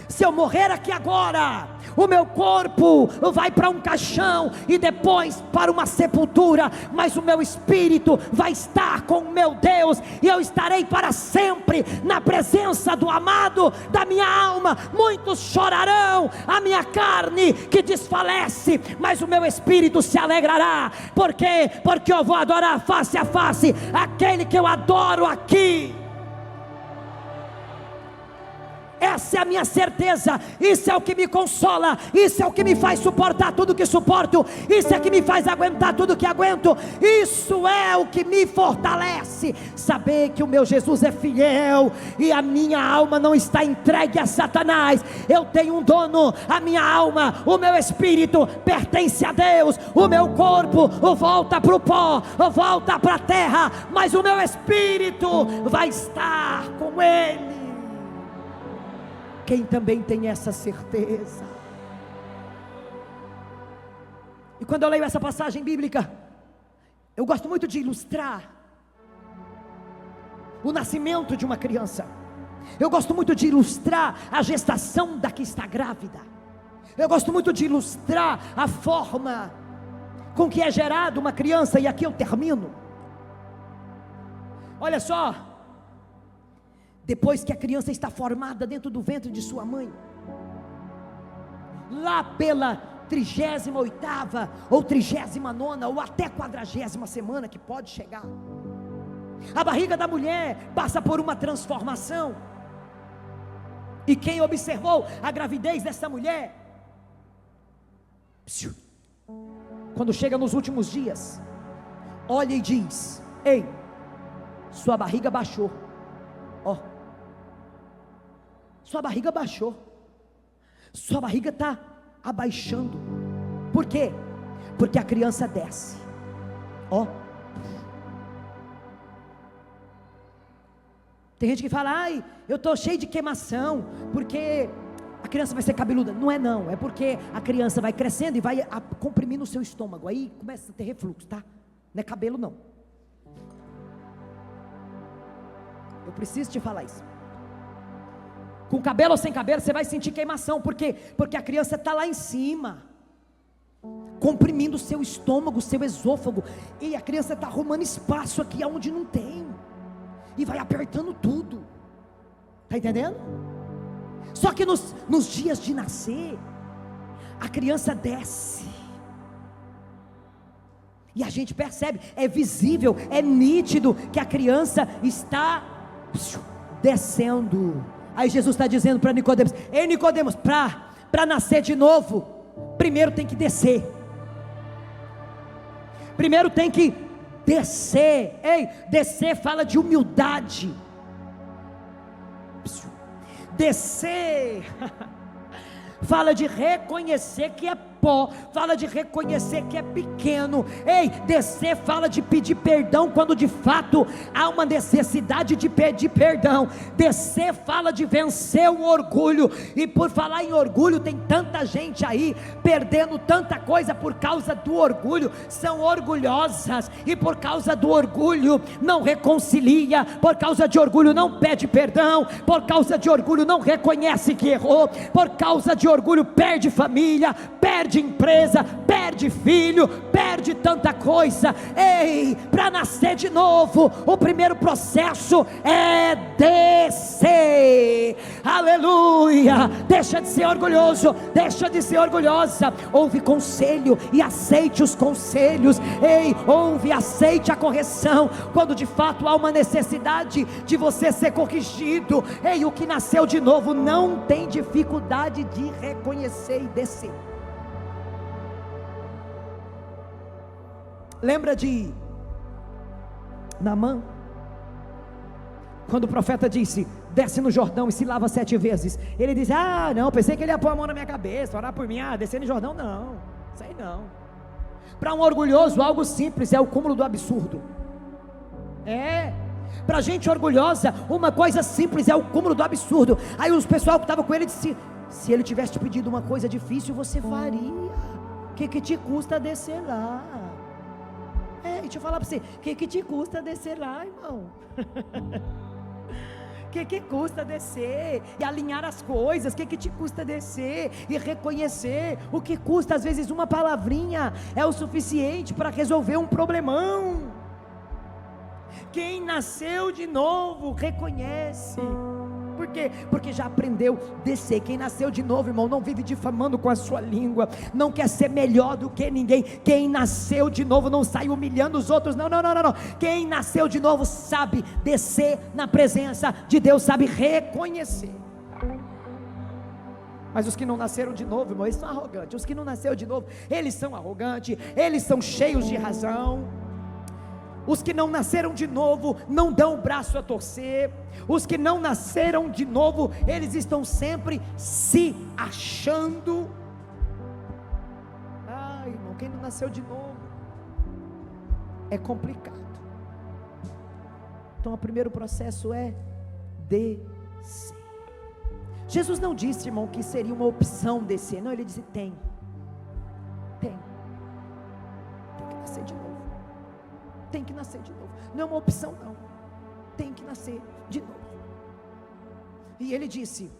Se eu morrer aqui agora, o meu corpo vai para um caixão e depois para uma sepultura, mas o meu espírito vai estar com o meu Deus, e eu estarei para sempre na presença do amado da minha alma. Muitos chorarão, a minha carne que desfalece, mas o meu espírito se alegrará. Por quê? Porque eu vou adorar face a face aquele que eu adoro aqui. Essa é a minha certeza, isso é o que me consola, isso é o que me faz suportar tudo que suporto, isso é o que me faz aguentar tudo que aguento, isso é o que me fortalece, saber que o meu Jesus é fiel, e a minha alma não está entregue a Satanás. Eu tenho um dono, a minha alma, o meu espírito pertence a Deus, o meu corpo volta para o pó, volta para a terra, mas o meu espírito vai estar com Ele. Quem também tem essa certeza? E quando eu leio essa passagem bíblica, eu gosto muito de ilustrar o nascimento de uma criança. Eu gosto muito de ilustrar a gestação da que está grávida. Eu gosto muito de ilustrar a forma com que é gerada uma criança. E aqui eu termino. Olha só. Depois que a criança está formada dentro do ventre de sua mãe, lá pela 38ª ou 39ª ou até 40ª semana, que pode chegar, a barriga da mulher passa por uma transformação. E quem observou a gravidez dessa mulher, quando chega nos últimos dias, olha e diz: ei, sua barriga baixou. Ó, sua barriga baixou, sua barriga está abaixando. Por quê? Porque a criança desce. Ó, tem gente que fala: ai, eu estou cheio de queimação, porque a criança vai ser cabeluda. Não é não, é porque a criança vai crescendo e vai comprimindo o seu estômago, aí começa a ter refluxo, tá? Não é cabelo não. Eu preciso te falar isso. Com cabelo ou sem cabelo, você vai sentir queimação. Por quê? Porque a criança está lá em cima, comprimindo o seu estômago, o seu esôfago, e a criança está arrumando espaço aqui onde não tem, e vai apertando tudo. Está entendendo? Só que nos dias de nascer, a criança desce, e a gente percebe, é visível, é nítido que a criança está descendo. Aí Jesus está dizendo para Nicodemos: ei Nicodemos, para nascer de novo, primeiro tem que descer. Primeiro tem que descer. Ei, descer fala de humildade. Descer fala de reconhecer que é pó, fala de reconhecer que é pequeno. Ei, descer fala de pedir perdão quando de fato há uma necessidade de pedir perdão. Descer fala de vencer o orgulho. E por falar em orgulho, tem tanta gente aí perdendo tanta coisa por causa do orgulho. São orgulhosas e por causa do orgulho não reconcilia, por causa de orgulho não pede perdão, por causa de orgulho não reconhece que errou, por causa de orgulho perde família, perde perde empresa, perde filho, perde tanta coisa. Ei, para nascer de novo, o primeiro processo é descer. Aleluia. Deixa de ser orgulhoso, deixa de ser orgulhosa. Ouve conselho e aceite os conselhos. Ei, ouve e aceite a correção, quando de fato há uma necessidade de você ser corrigido. Ei, o que nasceu de novo não tem dificuldade de reconhecer e descer. Lembra de Naamã? Quando o profeta disse: desce no Jordão e se lava 7 vezes. Ele diz: ah não, pensei que ele ia pôr a mão na minha cabeça, orar por mim. Descer no Jordão não, isso aí não. Para um orgulhoso, algo simples é o cúmulo do absurdo. Para gente orgulhosa, uma coisa simples é o cúmulo do absurdo. Aí os pessoal que estava com ele disse: se ele tivesse te pedido uma coisa difícil, você faria. O que te custa descer lá? Deixa eu falar para você, o que te custa descer lá, irmão? O que custa descer e alinhar as coisas? O que te custa descer e reconhecer? O que custa, às vezes, uma palavrinha é o suficiente para resolver um problemão. Quem nasceu de novo reconhece. Por quê? Porque já aprendeu a descer. Quem nasceu de novo, irmão, não vive difamando com a sua língua, não quer ser melhor do que ninguém. Quem nasceu de novo não sai humilhando os outros, não. Quem nasceu de novo sabe descer na presença de Deus, sabe reconhecer. Mas os que não nasceram de novo, irmão, eles são arrogantes. Os que não nasceram de novo, eles são arrogantes, eles são cheios de razão. Os que não nasceram de novo não dão o braço a torcer. Os que não nasceram de novo, eles estão sempre se achando. Irmão, quem não nasceu de novo é complicado. Então o primeiro processo é descer. Jesus não disse, irmão, que seria uma opção descer. Não, ele disse: tem que nascer de novo. Tem que nascer de novo. Não é uma opção, não. Tem que nascer de novo. E ele disse: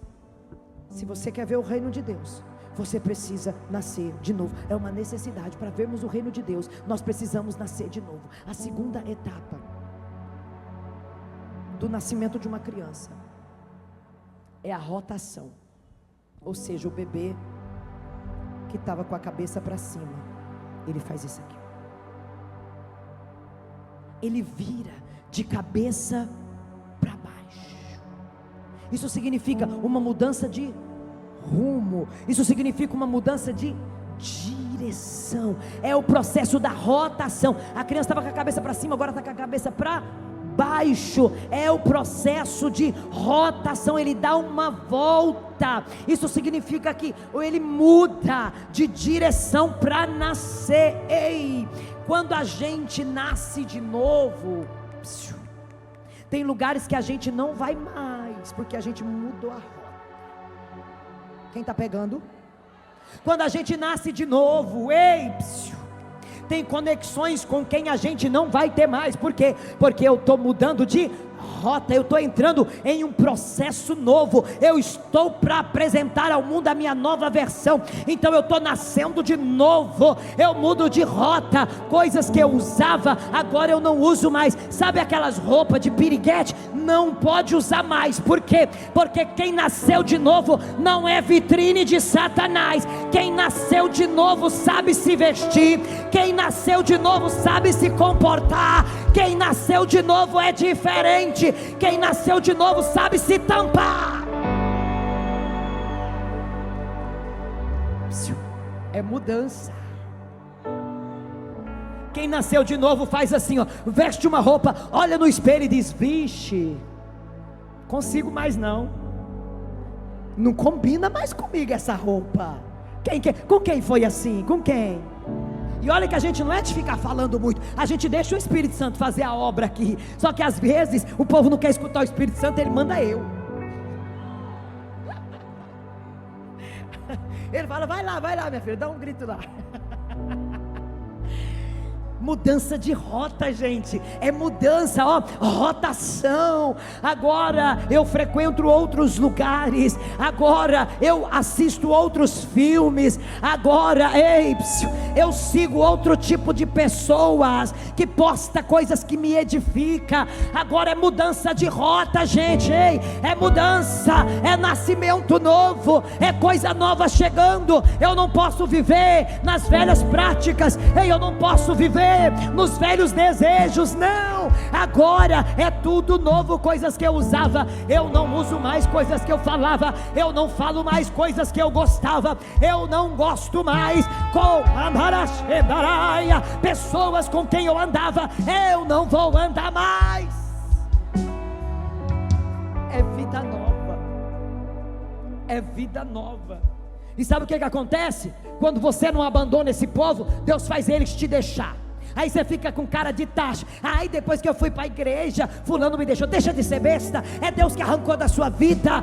se você quer ver o reino de Deus, você precisa nascer de novo. É uma necessidade. Para vermos o reino de Deus, nós precisamos nascer de novo. A segunda etapa do nascimento de uma criança é a rotação. Ou seja, o bebê que estava com a cabeça para cima, ele faz isso aqui. Ele vira de cabeça para baixo. Isso significa uma mudança de rumo. Isso significa uma mudança de direção. É o processo da rotação. A criança estava com a cabeça para cima, agora está com a cabeça para baixo. É o processo de rotação. Ele dá uma volta. Isso significa que ele muda de direção para nascer. Quando a gente nasce de novo, tem lugares que a gente não vai mais, porque a gente mudou a rota. Quem está pegando? Quando a gente nasce de novo, tem conexões com quem a gente não vai ter mais. Por quê? Porque eu estou mudando de rota, eu estou entrando em um processo novo, eu estou para apresentar ao mundo a minha nova versão. Então eu estou nascendo de novo, eu mudo de rota. Coisas que eu usava, agora eu não uso mais. Sabe aquelas roupas de piriguete? Não pode usar mais. Por quê? Porque quem nasceu de novo não é vitrine de Satanás. Quem nasceu de novo sabe se vestir. Quem nasceu de novo sabe se comportar. Quem nasceu de novo é diferente. Quem nasceu de novo sabe se tampar. É mudança. Quem nasceu de novo faz assim, veste uma roupa, olha no espelho e diz: vixe, consigo mais não combina mais comigo essa roupa. Com quem foi assim? Com quem? E olha que a gente não é de ficar falando muito, a gente deixa o Espírito Santo fazer a obra aqui. Só que às vezes o povo não quer escutar o Espírito Santo, ele manda eu. Ele fala: vai lá minha filha, dá um grito lá. Mudança de rota, gente, é mudança mudança, ó, rotação. Agora eu frequento outros lugares, agora eu assisto outros filmes, agora eu sigo outro tipo de pessoas que posta coisas que me edificam. Agora é mudança de rota, gente. É mudança, é nascimento novo, é coisa nova chegando. Eu não posso viver nas velhas práticas, eu não posso viver nos velhos desejos, não. Agora é tudo novo. Coisas que eu usava, eu não uso mais. Coisas que eu falava, eu não falo mais. Coisas que eu gostava, eu não gosto mais. Pessoas com quem eu andava, eu não vou andar mais. É vida nova, é vida nova. E sabe o que acontece? Quando você não abandona esse povo, Deus faz eles te deixar. Aí você fica com cara de tacho. Aí depois que eu fui para a igreja, fulano me deixou. Deixa de ser besta, é Deus que arrancou da sua vida.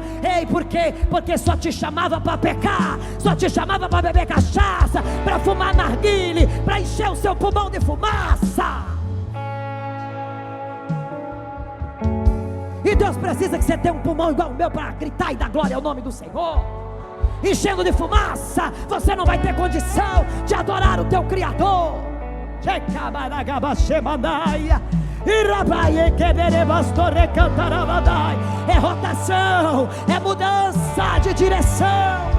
Por quê? Porque só te chamava para pecar, só te chamava para beber cachaça, para fumar narguile, para encher o seu pulmão de fumaça. E Deus precisa que você tenha um pulmão igual o meu para gritar e dar glória ao nome do Senhor. Enchendo de fumaça, você não vai ter condição de adorar o teu Criador. É rotação, é mudança de direção.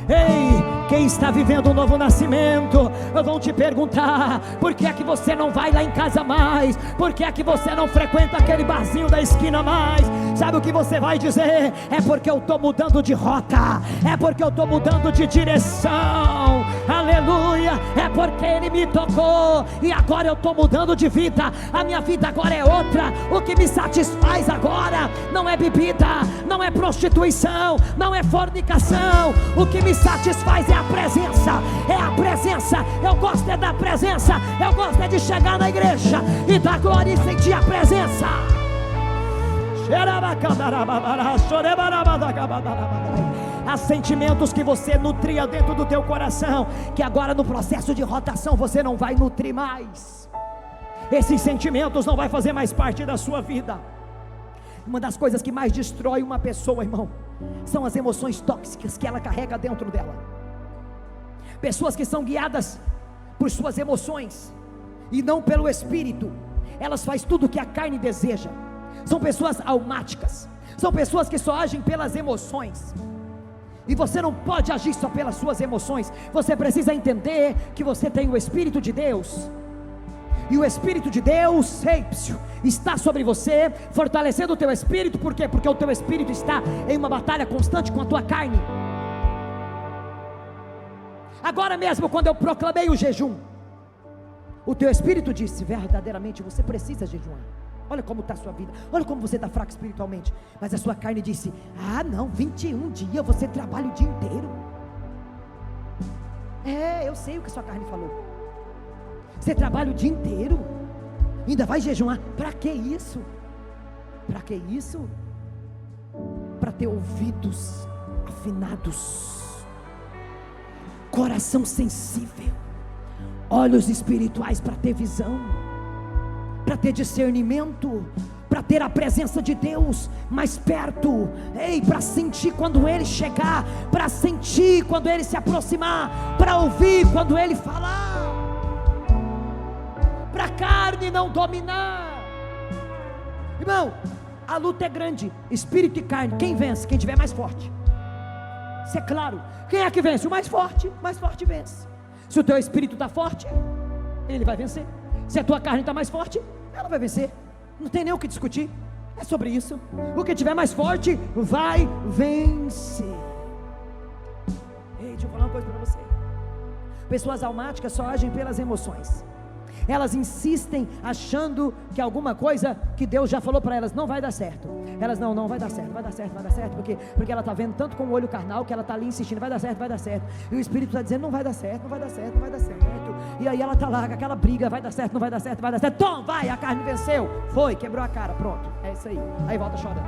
Ei, quem está vivendo um novo nascimento, vão te perguntar: por que é que você não vai lá em casa mais? Por que é que você não frequenta aquele barzinho da esquina mais? Sabe o que você vai dizer? É porque eu estou mudando de rota, é porque eu estou mudando de direção. Aleluia, é porque Ele me tocou e agora eu estou mudando de vida. A minha vida agora é outra. O que me satisfaz agora não é bebida, não é prostituição, não é fornicação. O que me satisfaz é a presença, é a presença. Eu gosto da presença, eu gosto de chegar na igreja e dar glória e sentir a presença. Há sentimentos que você nutria dentro do teu coração, que agora no processo de rotação você não vai nutrir mais. Esses sentimentos não vai fazer mais parte da sua vida. Uma das coisas que mais destrói uma pessoa, irmão, são as emoções tóxicas que ela carrega dentro dela. Pessoas que são guiadas por suas emoções e não pelo Espírito, elas fazem tudo o que a carne deseja. São pessoas almáticas, são pessoas que só agem pelas emoções. E você não pode agir só pelas suas emoções. Você precisa entender que você tem o Espírito de Deus. E o Espírito de Deus está sobre você, fortalecendo o teu espírito. Por quê? Porque o teu espírito está em uma batalha constante com a tua carne. Agora mesmo, quando eu proclamei o jejum, o teu espírito disse: verdadeiramente você precisa jejuar. Olha como está a sua vida, olha como você está fraco espiritualmente. Mas a sua carne disse: ah não, 21 dias você trabalha o dia inteiro. Eu sei o que a sua carne falou. Você trabalha o dia inteiro, ainda vai jejuar? Para que isso? Para que isso? Para ter ouvidos afinados, coração sensível, olhos espirituais para ter visão, para ter discernimento, para ter a presença de Deus mais perto, para sentir quando Ele chegar, para sentir quando Ele se aproximar, para ouvir quando Ele falar, para a carne não dominar. Irmão, a luta é grande, espírito e carne. Quem vence? Quem tiver mais forte. Isso é claro. Quem é que vence? O mais forte vence. Se o teu espírito está forte, ele vai vencer. Se a tua carne está mais forte, ela vai vencer. Não tem nem o que discutir, é sobre isso. O que tiver mais forte vai vencer. Deixa eu falar uma coisa para você. Pessoas almáticas só agem pelas emoções. Elas insistem achando que alguma coisa que Deus já falou para elas não vai dar certo. Elas não vai dar certo, vai dar certo, porque ela está vendo tanto com o olho carnal que ela está ali insistindo, vai dar certo. E o Espírito está dizendo: não vai dar certo. E aí ela está lá com aquela briga: vai dar certo, não vai dar certo. Tom, vai, a carne venceu, foi, quebrou a cara, pronto, é isso aí. Aí volta chorando.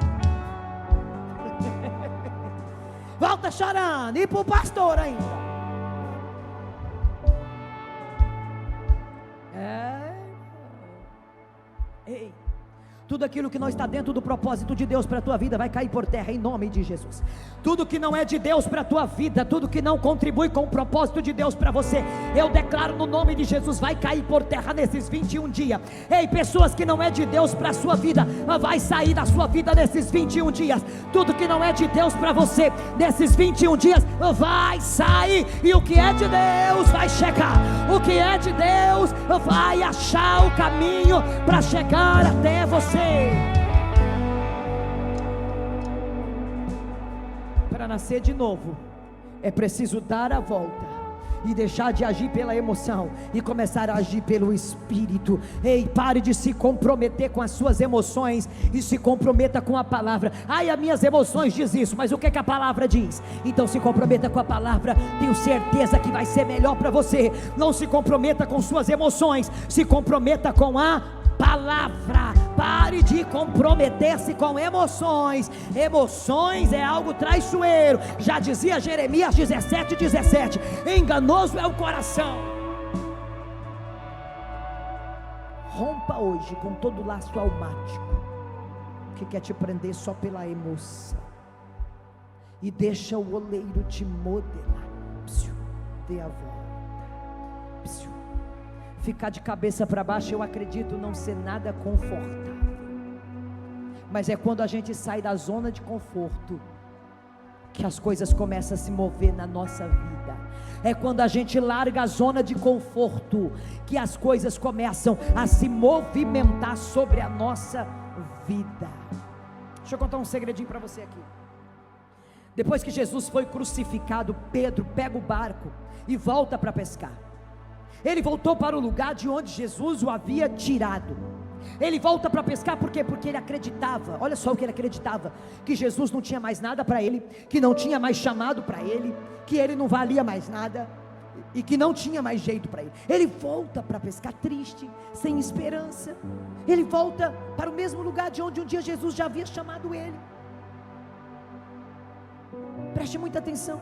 Volta chorando, e para o pastor ainda. Ei, tudo aquilo que não está dentro do propósito de Deus para a tua vida vai cair por terra em nome de Jesus. Tudo que não é de Deus para a tua vida, tudo que não contribui com o propósito de Deus para você, eu declaro no nome de Jesus, vai cair por terra nesses 21 dias. Ei, pessoas que não é de Deus para a sua vida, vai sair da sua vida nesses 21 dias. Tudo que não é de Deus para você, nesses 21 dias, vai sair. E o que é de Deus vai chegar. O que é de Deus vai achar o caminho para chegar até você. Para nascer de novo, é preciso dar a volta e deixar de agir pela emoção e começar a agir pelo Espírito. Ei, pare de se comprometer com as suas emoções e se comprometa com a palavra. Ai, as minhas emoções diz isso, mas o que a palavra diz? Então se comprometa com a palavra, tenho certeza que vai ser melhor para você. Não se comprometa com suas emoções, se comprometa com a palavra. Pare de comprometer-se com emoções. Emoções é algo traiçoeiro. Já dizia Jeremias 17:17, enganoso é o coração. Rompa hoje com todo laço almático que quer te prender só pela emoção, e deixa o oleiro te modelar. Dê a volta. Ficar de cabeça para baixo, eu acredito não ser nada confortável, mas é quando a gente sai da zona de conforto que as coisas começam a se mover na nossa vida. É quando a gente larga a zona de conforto que as coisas começam a se movimentar sobre a nossa vida. Deixa eu contar um segredinho para você aqui. Depois que Jesus foi crucificado, Pedro pega o barco e volta para pescar. Ele voltou para o lugar de onde Jesus o havia tirado. Ele volta para pescar por quê? Porque ele acreditava, olha só o que ele acreditava, que Jesus não tinha mais nada para ele, que não tinha mais chamado para ele, que ele não valia mais nada, e que não tinha mais jeito para ele. Ele volta para pescar triste, sem esperança. Ele volta para o mesmo lugar de onde um dia Jesus já havia chamado ele. Preste muita atenção.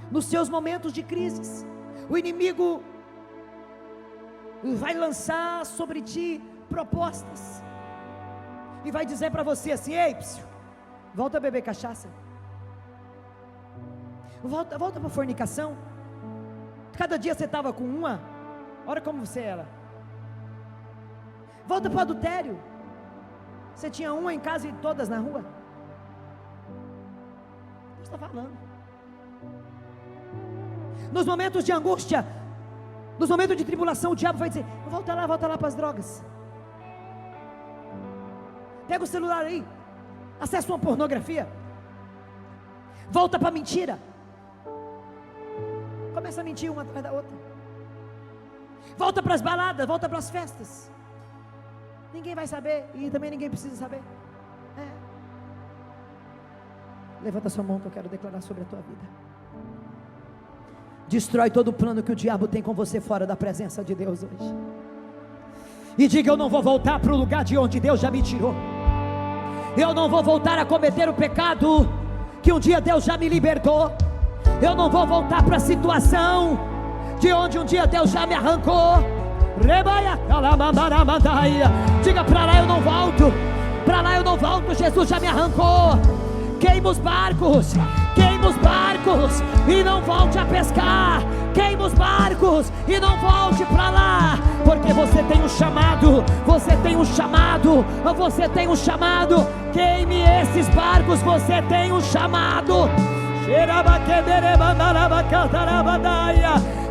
Nos seus momentos de crises, o inimigo vai lançar sobre ti propostas e vai dizer para você assim: ei, volta a beber cachaça, volta para fornicação. Cada dia você estava com uma, olha como você era. Volta para o adultério, você tinha uma em casa e todas na rua. Deus está falando. Nos momentos de angústia, nos momentos de tribulação, o diabo vai dizer: volta lá para as drogas. Pega o celular aí, acessa uma pornografia, volta para a mentira, começa a mentir uma atrás da outra, volta para as baladas, volta para as festas. Ninguém vai saber e também ninguém precisa saber. Levanta sua mão que eu quero declarar sobre a tua vida. Destrói todo o plano que o diabo tem com você fora da presença de Deus hoje. E diga: eu não vou voltar para o lugar de onde Deus já me tirou. Eu não vou voltar a cometer o pecado que um dia Deus já me libertou. Eu não vou voltar para a situação de onde um dia Deus já me arrancou. Diga: para lá eu não volto. Para lá eu não volto, Jesus já me arrancou. Queima os barcos, queima os barcos e não volte a pescar. Queima os barcos e não volte para lá, porque você tem um chamado, você tem um chamado, você tem um chamado. Queime esses barcos, você tem um chamado.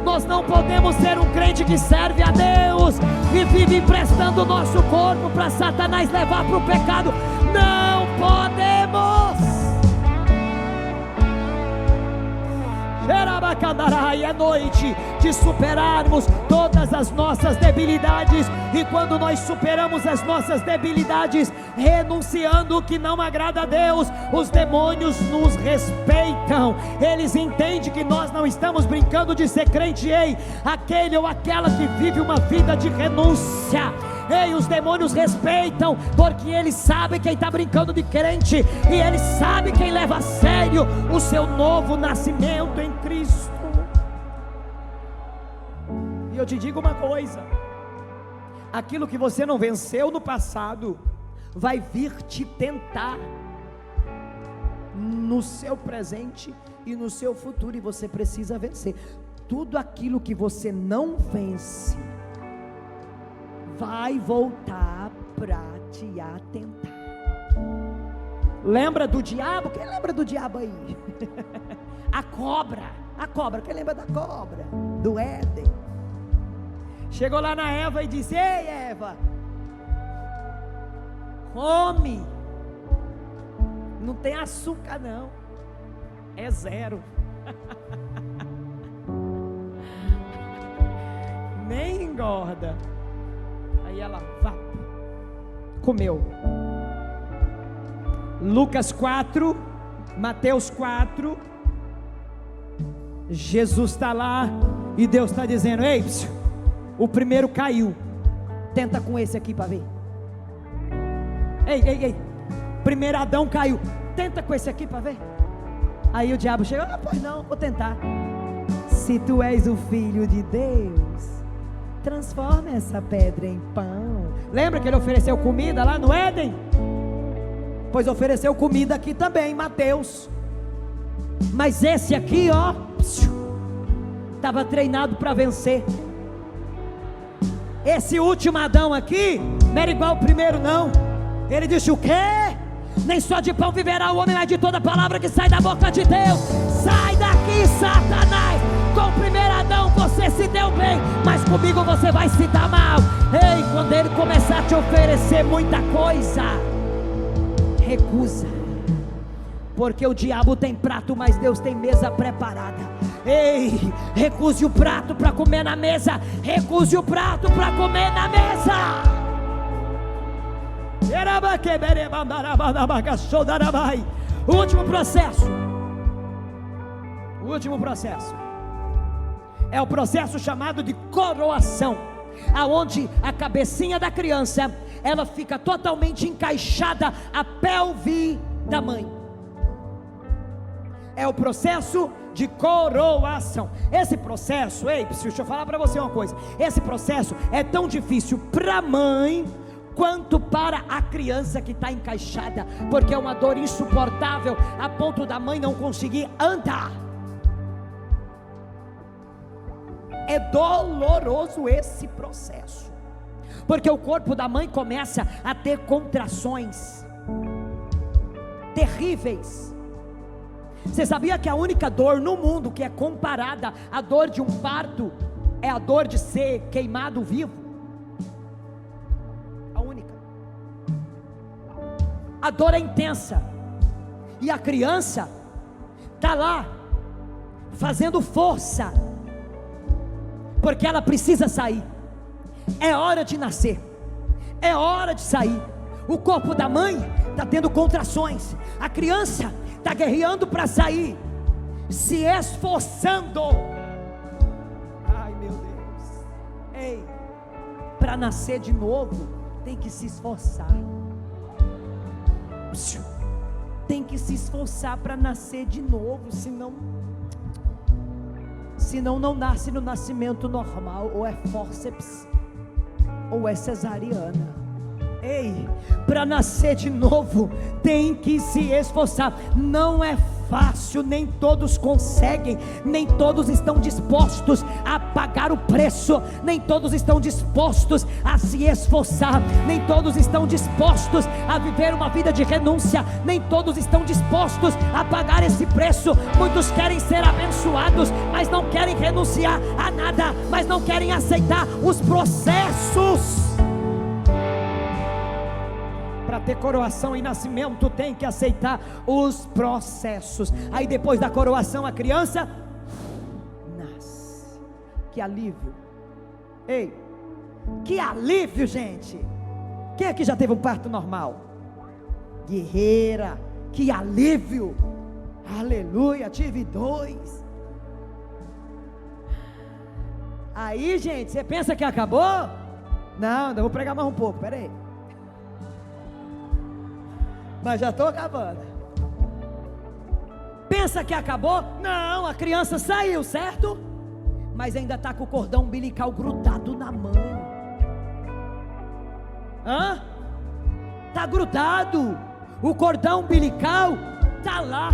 Nós não podemos ser um crente que serve a Deus e vive emprestando o nosso corpo para Satanás levar para o pecado. Não podemos. É noite de superarmos todas as nossas debilidades. E quando nós superamos as nossas debilidades, renunciando o que não agrada a Deus, os demônios nos respeitam. Eles entendem que nós não estamos brincando de ser crente. Ei, aquele ou aquela que vive uma vida de renúncia, ei, os demônios respeitam, porque eles sabem quem está brincando de crente, e eles sabem quem leva a sério o seu novo nascimento em Cristo. E eu te digo uma coisa: aquilo que você não venceu no passado, vai vir te tentar no seu presente e no seu futuro, e você precisa vencer. Tudo aquilo que você não vence, vai voltar para te atentar. Lembra do diabo? Quem lembra do diabo aí? A cobra, quem lembra da cobra? Do Éden. Chegou lá na Eva e disse: ei Eva, come, não tem açúcar não, é 0. Nem engorda. Aí ela comeu. Lucas 4, Mateus 4, Jesus está lá e Deus está dizendo: ei, o primeiro caiu, tenta com esse aqui para ver. Ei, primeiro Adão caiu, tenta com esse aqui para ver. Aí o diabo chegou: pois não, vou tentar. Se tu és o filho de Deus, transforma essa pedra em pão. Lembra que ele ofereceu comida lá no Éden? Pois ofereceu comida aqui também, Mateus. Mas esse aqui, ó, estava treinado para vencer. Esse último Adão aqui não era igual ao primeiro não. Ele disse: o quê? Nem só de pão viverá o homem, mas de toda palavra que sai da boca de Deus. Sai daqui, Satanás. Com o primeiro Adão você se deu bem, mas comigo você vai se dar mal. Ei, quando ele começar a te oferecer muita coisa, recusa, porque o diabo tem prato, mas Deus tem mesa preparada. Ei, recuse o prato para comer na mesa. Recuse o prato para comer na mesa. O último processo é o processo chamado de coroação, aonde a cabecinha da criança, ela fica totalmente encaixada à pelve da mãe. É o processo de coroação. Esse processo, deixa eu falar para você uma coisa. Esse processo é tão difícil para a mãe quanto para a criança que está encaixada, porque é uma dor insuportável, a ponto da mãe não conseguir andar. É doloroso esse processo, porque o corpo da mãe começa a ter contrações terríveis. Você sabia que a única dor no mundo que é comparada à dor de um parto é a dor de ser queimado vivo? A única. A dor é intensa, e a criança está lá fazendo força, porque ela precisa sair. É hora de nascer, é hora de sair. O corpo da mãe está tendo contrações, a criança está guerreando para sair, se esforçando. Ai meu Deus. Para nascer de novo tem que se esforçar. Tem que se esforçar para nascer de novo, senão não nasce no nascimento normal, ou é fórceps, ou é cesariana. Para nascer de novo tem que se esforçar. Não é fácil, nem todos conseguem, nem todos estão dispostos a pagar o preço, nem todos estão dispostos a se esforçar, nem todos estão dispostos a viver uma vida de renúncia, nem todos estão dispostos a pagar esse preço. Muitos querem ser abençoados, mas não querem renunciar a nada, mas não querem aceitar os processos. Para ter coroação e nascimento tem que aceitar os processos. Aí depois da coroação a criança nasce. Que alívio. Que alívio, gente. Quem aqui já teve um parto normal? Guerreira, que alívio. Aleluia, tive 2. Aí, gente, você pensa que acabou? Não, ainda vou pregar mais um pouco, peraí. Mas já estou acabando. Pensa que acabou? Não, a criança saiu, certo? Mas ainda está com o cordão umbilical grudado na mãe. Está grudado, o cordão umbilical está lá.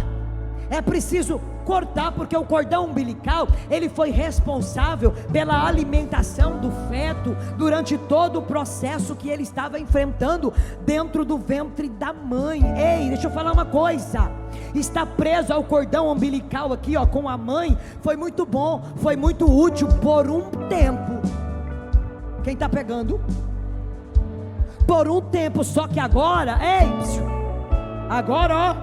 É preciso cortar, porque o cordão umbilical, ele foi responsável pela alimentação do feto durante todo o processo que ele estava enfrentando dentro do ventre da mãe. Ei, deixa eu falar uma coisa: estar preso ao cordão umbilical aqui, ó, com a mãe, foi muito bom, foi muito útil por um tempo. Quem está pegando? Por um tempo, só que agora, ei, agora,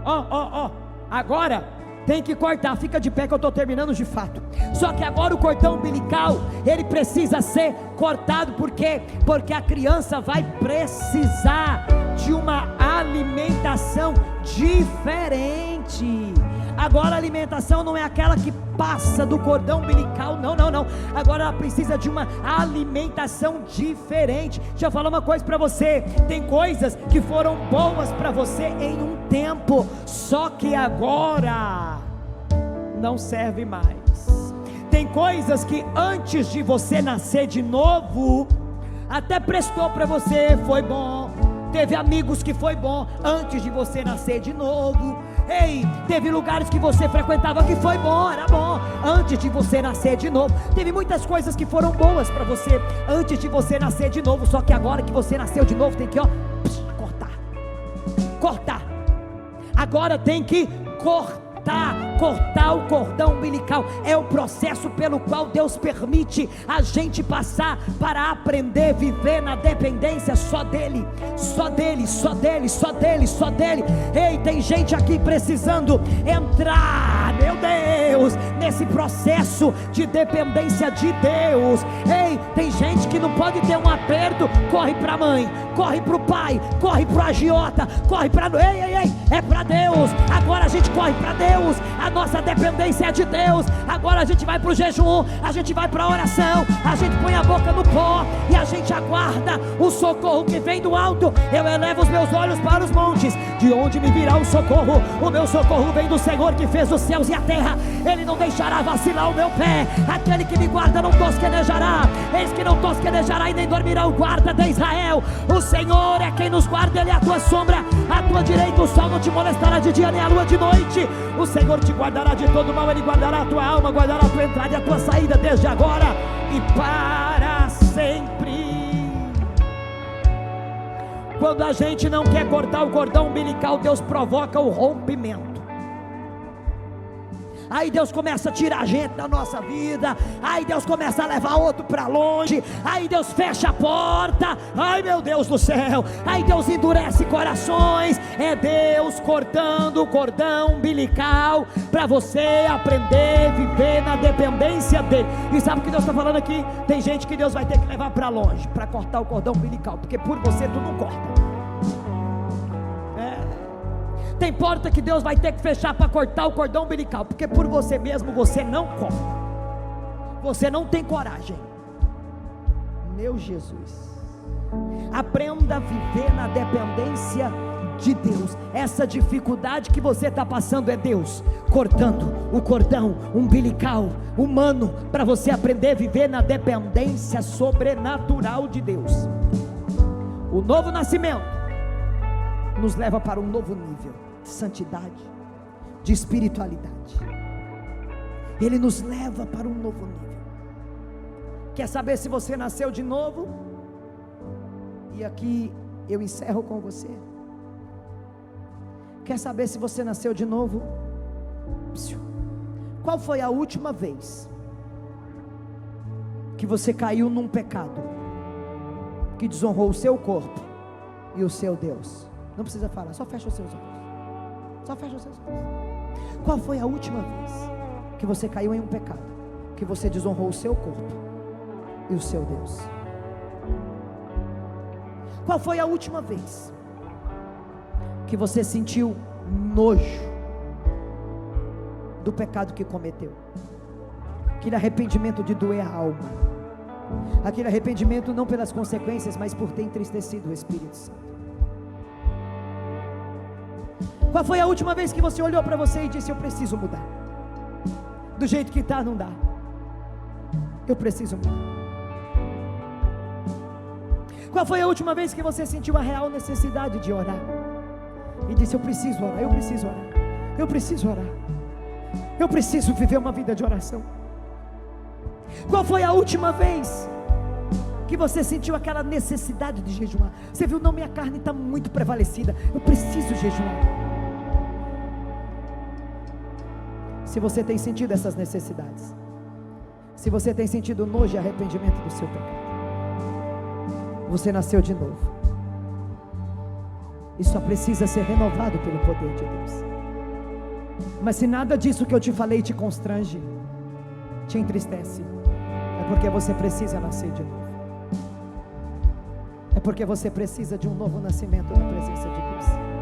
ó, agora tem que cortar. Fica de pé que eu estou terminando de fato. Só que agora o cordão umbilical, ele precisa ser cortado. Por quê? Porque a criança vai precisar de uma alimentação diferente. Agora a alimentação não é aquela que passa do cordão umbilical, não. Agora ela precisa de uma alimentação diferente. Deixa eu falar uma coisa para você: tem coisas que foram boas para você em um tempo, só que agora não serve mais. Tem coisas que antes de você nascer de novo, até prestou para você, foi bom. Teve amigos que foi bom antes de você nascer de novo. Ei, teve lugares que você frequentava que foi bom, era bom antes de você nascer de novo. Teve muitas coisas que foram boas para você antes de você nascer de novo. Só que agora que você nasceu de novo, tem que cortar. Agora tem que cortar o cordão umbilical. É o processo pelo qual Deus permite a gente passar para aprender a viver na dependência só dele. Ei, tem gente aqui precisando entrar, meu Deus, nesse processo de dependência de Deus. Ei, tem gente que não pode ter um aperto, corre para a mãe, corre para o pai, corre para o agiota, corre para... Ei, é para Deus. Agora a gente corre para Deus. A nossa dependência é de Deus. Agora a gente vai para o jejum, a gente vai para a oração, a gente põe a boca no pó e a gente aguarda o socorro que vem do alto. Eu elevo os meus olhos para os montes, de onde me virá o socorro? O meu socorro vem do Senhor que fez os céus e a terra. Ele não deixará vacilar o meu pé. Aquele que me guarda não tosquenejará. Eis que não tosquenejará e nem dormirá o guarda de Israel. O Senhor é quem nos guarda, Ele é a tua sombra à tua direita. O sol não te molestará de dia nem a lua de noite. O Senhor te guardará de todo mal. Ele guardará a tua alma, guardará a tua entrada e a tua saída, desde agora e para sempre. Quando a gente não quer cortar o cordão umbilical, Deus provoca o rompimento. Aí Deus começa a tirar gente da nossa vida. Aí Deus começa a levar outro para longe. Aí Deus fecha a porta. Ai, meu Deus do céu. Aí Deus endurece corações. É Deus cortando o cordão umbilical para você aprender a viver na dependência dele. E sabe o que Deus está falando aqui? Tem gente que Deus vai ter que levar para longe para cortar o cordão umbilical, porque por você tu não corta. Tem porta que Deus vai ter que fechar para cortar o cordão umbilical, porque por você mesmo você não corta. Você não tem coragem. Meu Jesus, aprenda a viver na dependência de Deus. Essa dificuldade que você está passando é Deus cortando o cordão umbilical humano para você aprender a viver na dependência sobrenatural de Deus. O novo nascimento nos leva para um novo nível de santidade, de espiritualidade. Ele nos leva para um novo nível. Quer saber se você nasceu de novo? E aqui eu encerro com você. Quer saber se você nasceu de novo? Qual foi a última vez que você caiu num pecado que desonrou o seu corpo e o seu Deus? Não precisa falar, só fecha os seus olhos. Só fecha os seus olhos. Qual foi a última vez que você caiu em um pecado que você desonrou o seu corpo e o seu Deus? Qual foi a última vez que você sentiu nojo do pecado que cometeu? Aquele arrependimento de doer a alma, aquele arrependimento não pelas consequências, mas por ter entristecido o Espírito Santo. Qual foi a última vez que você olhou para você e disse: eu preciso mudar, do jeito que está não dá, eu preciso mudar? Qual foi a última vez que você sentiu a real necessidade de orar? E disse: eu preciso orar, eu preciso orar, eu preciso orar, eu preciso viver uma vida de oração. Qual foi a última vez que você sentiu aquela necessidade de jejuar? Você viu, não, minha carne está muito prevalecida, eu preciso jejuar. Se você tem sentido essas necessidades, se você tem sentido nojo e arrependimento do seu pecado, você nasceu de novo, e só precisa ser renovado pelo poder de Deus. Mas se nada disso que eu te falei te constrange, te entristece, é porque você precisa nascer de novo. É porque você precisa de um novo nascimento na presença de Deus.